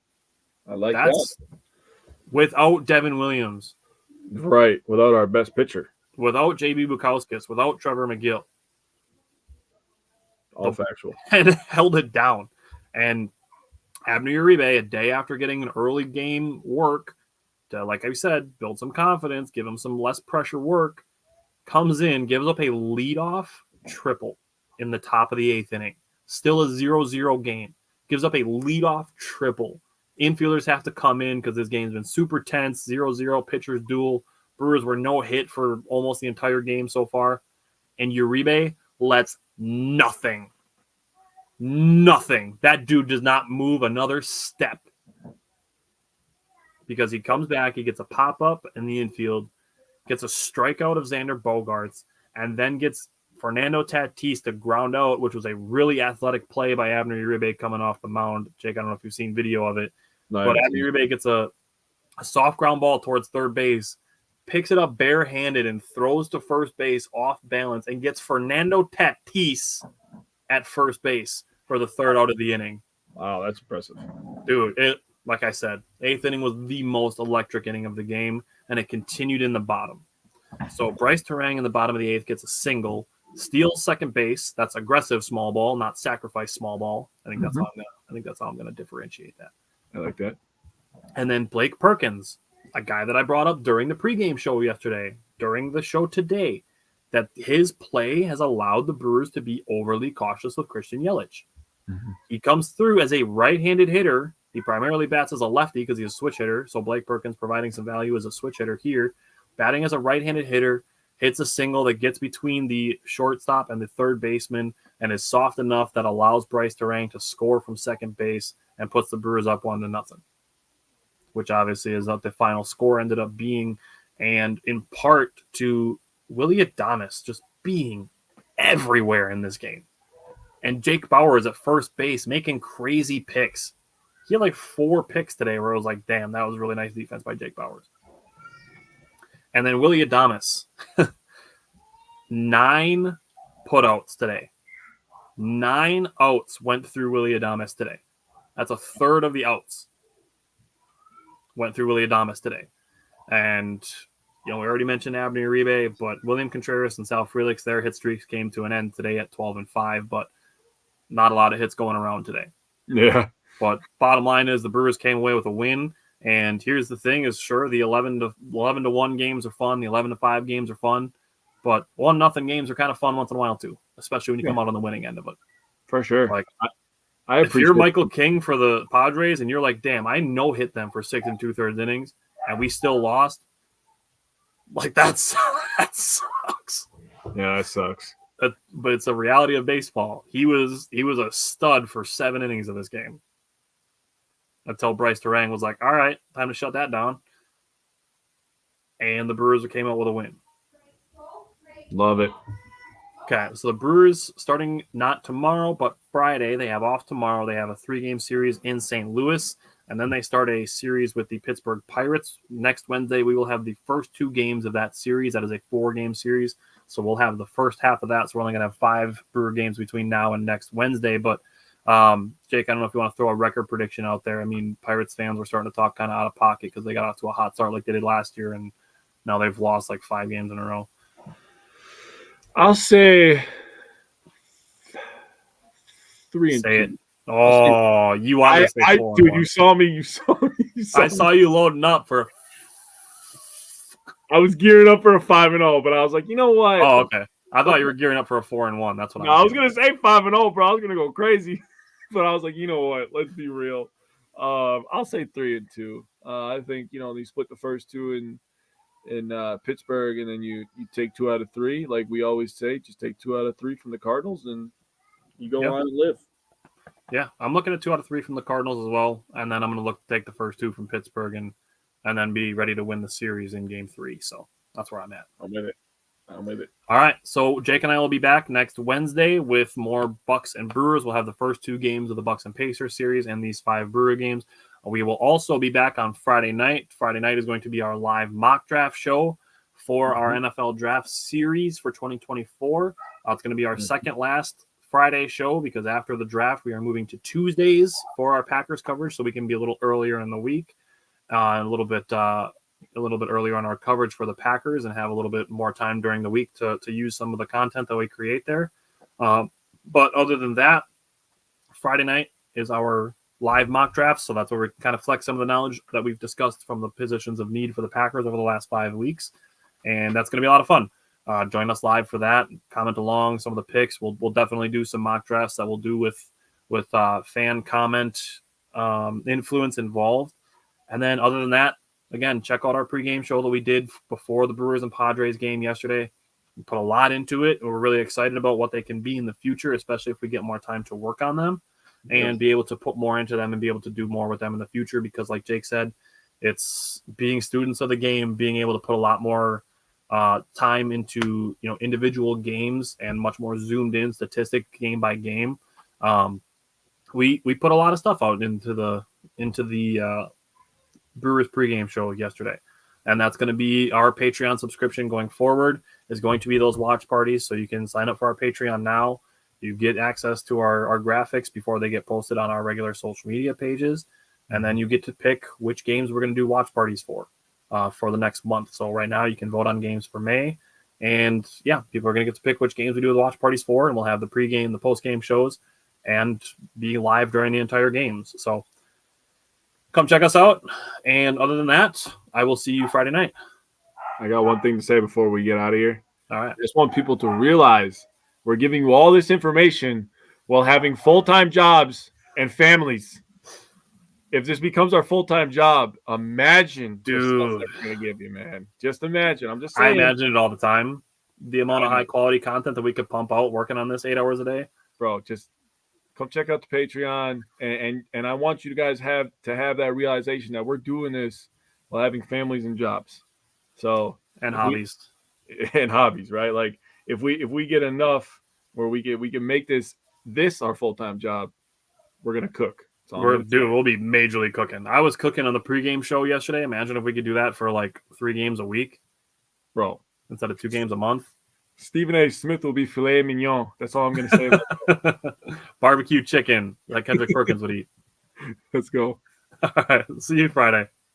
I like that. Without Devin Williams. Right, without our best pitcher. Without J.B. Bukowskis. Without Trevor McGill. All factual. And held it down. And Abner Uribe, a day after getting an early game work to, like I said, build some confidence, give him some less pressure work, comes in, gives up a leadoff triple in the top of the 8th inning. Still a 0-0 game. Gives up a leadoff triple. Infielders have to come in because this game's been super tense. 0-0 pitchers duel. Brewers were no hit for almost the entire game so far. And Uribe lets nothing. That dude does not move another step. Because he comes back, he gets a pop-up in the infield, gets a strikeout of Xander Bogaerts, and then gets Fernando Tatis to ground out, which was a really athletic play by Abner Uribe coming off the mound. Jake, I don't know if you've seen video of it. No, but Abner Uribe gets a soft ground ball towards third base, picks it up barehanded and throws to first base off balance and gets Fernando Tatis at first base for the 3rd out of the inning. Wow, that's impressive. Dude, like I said, 8th inning was the most electric inning of the game, and it continued in the bottom. So Bryce Terang in the bottom of the 8th gets a single, steals second base. That's aggressive small ball, not sacrifice small ball. I think that's how I'm gonna differentiate that. I like that. And then Blake Perkins, a guy that I brought up during the pregame show yesterday, during the show today, that his play has allowed the Brewers to be overly cautious with Christian Yelich. Mm-hmm. He comes through as a right-handed hitter. He primarily bats as a lefty because he's a switch hitter. So Blake Perkins providing some value as a switch hitter here. Batting as a right-handed hitter, hits a single that gets between the shortstop and the third baseman and is soft enough that allows Bryce Terang to score from second base and puts the Brewers up 1-0, which obviously is what the final score ended up being, and in part to Willy Adames just being everywhere in this game. And Jake Bauer is at first base making crazy picks. He had like 4 picks today where I was like, damn, that was really nice defense by Jake Bauer. And then Willy Adames, 9 putouts today. 9 outs went through Willy Adames today. That's a third of the outs went through Willy Adames today. And, we already mentioned Abner Uribe, but William Contreras and Sal Frelick's, their hit streaks came to an end today at 12-5, but not a lot of hits going around today. Yeah. But bottom line is the Brewers came away with a win. And here's the thing is, sure, the 11-1 games are fun. The 11-5 games are fun. But 1-0 games are kind of fun once in a while, too, especially when you come out on the winning end of it. For sure. Like, I if you're Michael King for the Padres and you're like, damn, I no-hit them for 6 2/3 innings and we still lost, like, that sucks. Yeah, that sucks. But it's a reality of baseball. He was a stud for 7 innings of this game. Until Bryce Terang was like, all right, time to shut that down. And the Brewers came out with a win. Love it. Okay, so the Brewers starting not tomorrow, but Friday. They have off tomorrow. They have a 3-game series in St. Louis and then they start a series with the Pittsburgh Pirates. Next Wednesday, we will have the first 2 games of that series. That is a 4-game series. So we'll have the first half of that. So we're only going to have 5 Brewer games between now and next Wednesday. But, Jake, I don't know if you want to throw a record prediction out there. I mean, Pirates fans were starting to talk kind of out of pocket because they got off to a hot start like they did last year, and now they've lost like 5 games in a row. I'll say 3 and 2. Say it. Oh, you want to say 4 dude, and 1. you saw me. I saw you loading up for. I was gearing up for a 5-0, but I was like, you know what? Oh, okay. I thought you were gearing up for a 4-1. That's what I was gonna say 5-0, bro. I was gonna go crazy, but I was like, you know what? Let's be real. I'll say 3 and 2. I think they split the first 2 in Pittsburgh, and then you take 2 out of 3, like we always say. Just take 2 out of 3 from the Cardinals, and you go on and live. Yeah, I'm looking at 2 out of 3 from the Cardinals as well, and then I'm going to take the first 2 from Pittsburgh and then be ready to win the series in Game 3. So that's where I'm at. I'm with it. All right, so Jake and I will be back next Wednesday with more Bucks and Brewers. We'll have the first 2 games of the Bucks and Pacers series and these 5 Brewer games. We will also be back on Friday night. Friday night is going to be our live mock draft show for our NFL draft series for 2024. It's going to be our second last Friday show because after the draft, we are moving to Tuesdays for our Packers coverage, so we can be a little earlier in the week, a little bit earlier on our coverage for the Packers, and have a little bit more time during the week to use some of the content that we create there. But other than that, Friday night is our live mock drafts, so that's where we kind of flex some of the knowledge that we've discussed from the positions of need for the Packers over the last 5 weeks, and that's going to be a lot of fun. Join us live for that. Comment along some of the picks. We'll definitely do some mock drafts that we'll do with fan comment influence involved. And then other than that, again, check out our pregame show that we did before the Brewers and Padres game yesterday. We put a lot into it. We're really excited about what they can be in the future, especially if we get more time to work on them and be able to put more into them and be able to do more with them in the future. Because like Jake said, it's being students of the game, being able to put a lot more time into individual games and much more zoomed in statistic game by game. We put a lot of stuff out into the Brewers pregame show yesterday, and that's going to be our Patreon subscription going forward. Is going to be those watch parties, so you can sign up for our Patreon now. You get access to our graphics before they get posted on our regular social media pages, and then you get to pick which games we're going to do watch parties for the next month. So right now you can vote on games for May, and people are going to get to pick which games we do the watch parties for, and we'll have the pregame, the postgame shows, and be live during the entire games. So come check us out. And other than that, I will see you Friday night. I got one thing to say before we get out of here. All right. I just want people to realize we're giving you all this information while having full-time jobs and families. If this becomes our full-time job, imagine the stuff that we're going to give you, man. Just imagine. I'm just saying. I imagine it all the time. The amount of high-quality content that we could pump out working on this 8 hours a day. Bro, just come check out the Patreon. And I want you guys to have that realization that we're doing this while having families and jobs. So and hobbies. Right? Like if we get enough where we can make this our full-time job, we're going to cook. We'll be majorly cooking. I was cooking on the pregame show yesterday. Imagine if we could do that for like 3 games a week, bro, instead of 2 games a month. Stephen A. Smith will be filet mignon. That's all I'm going to say about that. Barbecue chicken, like Kendrick Perkins would eat. Let's go. All right. See you Friday.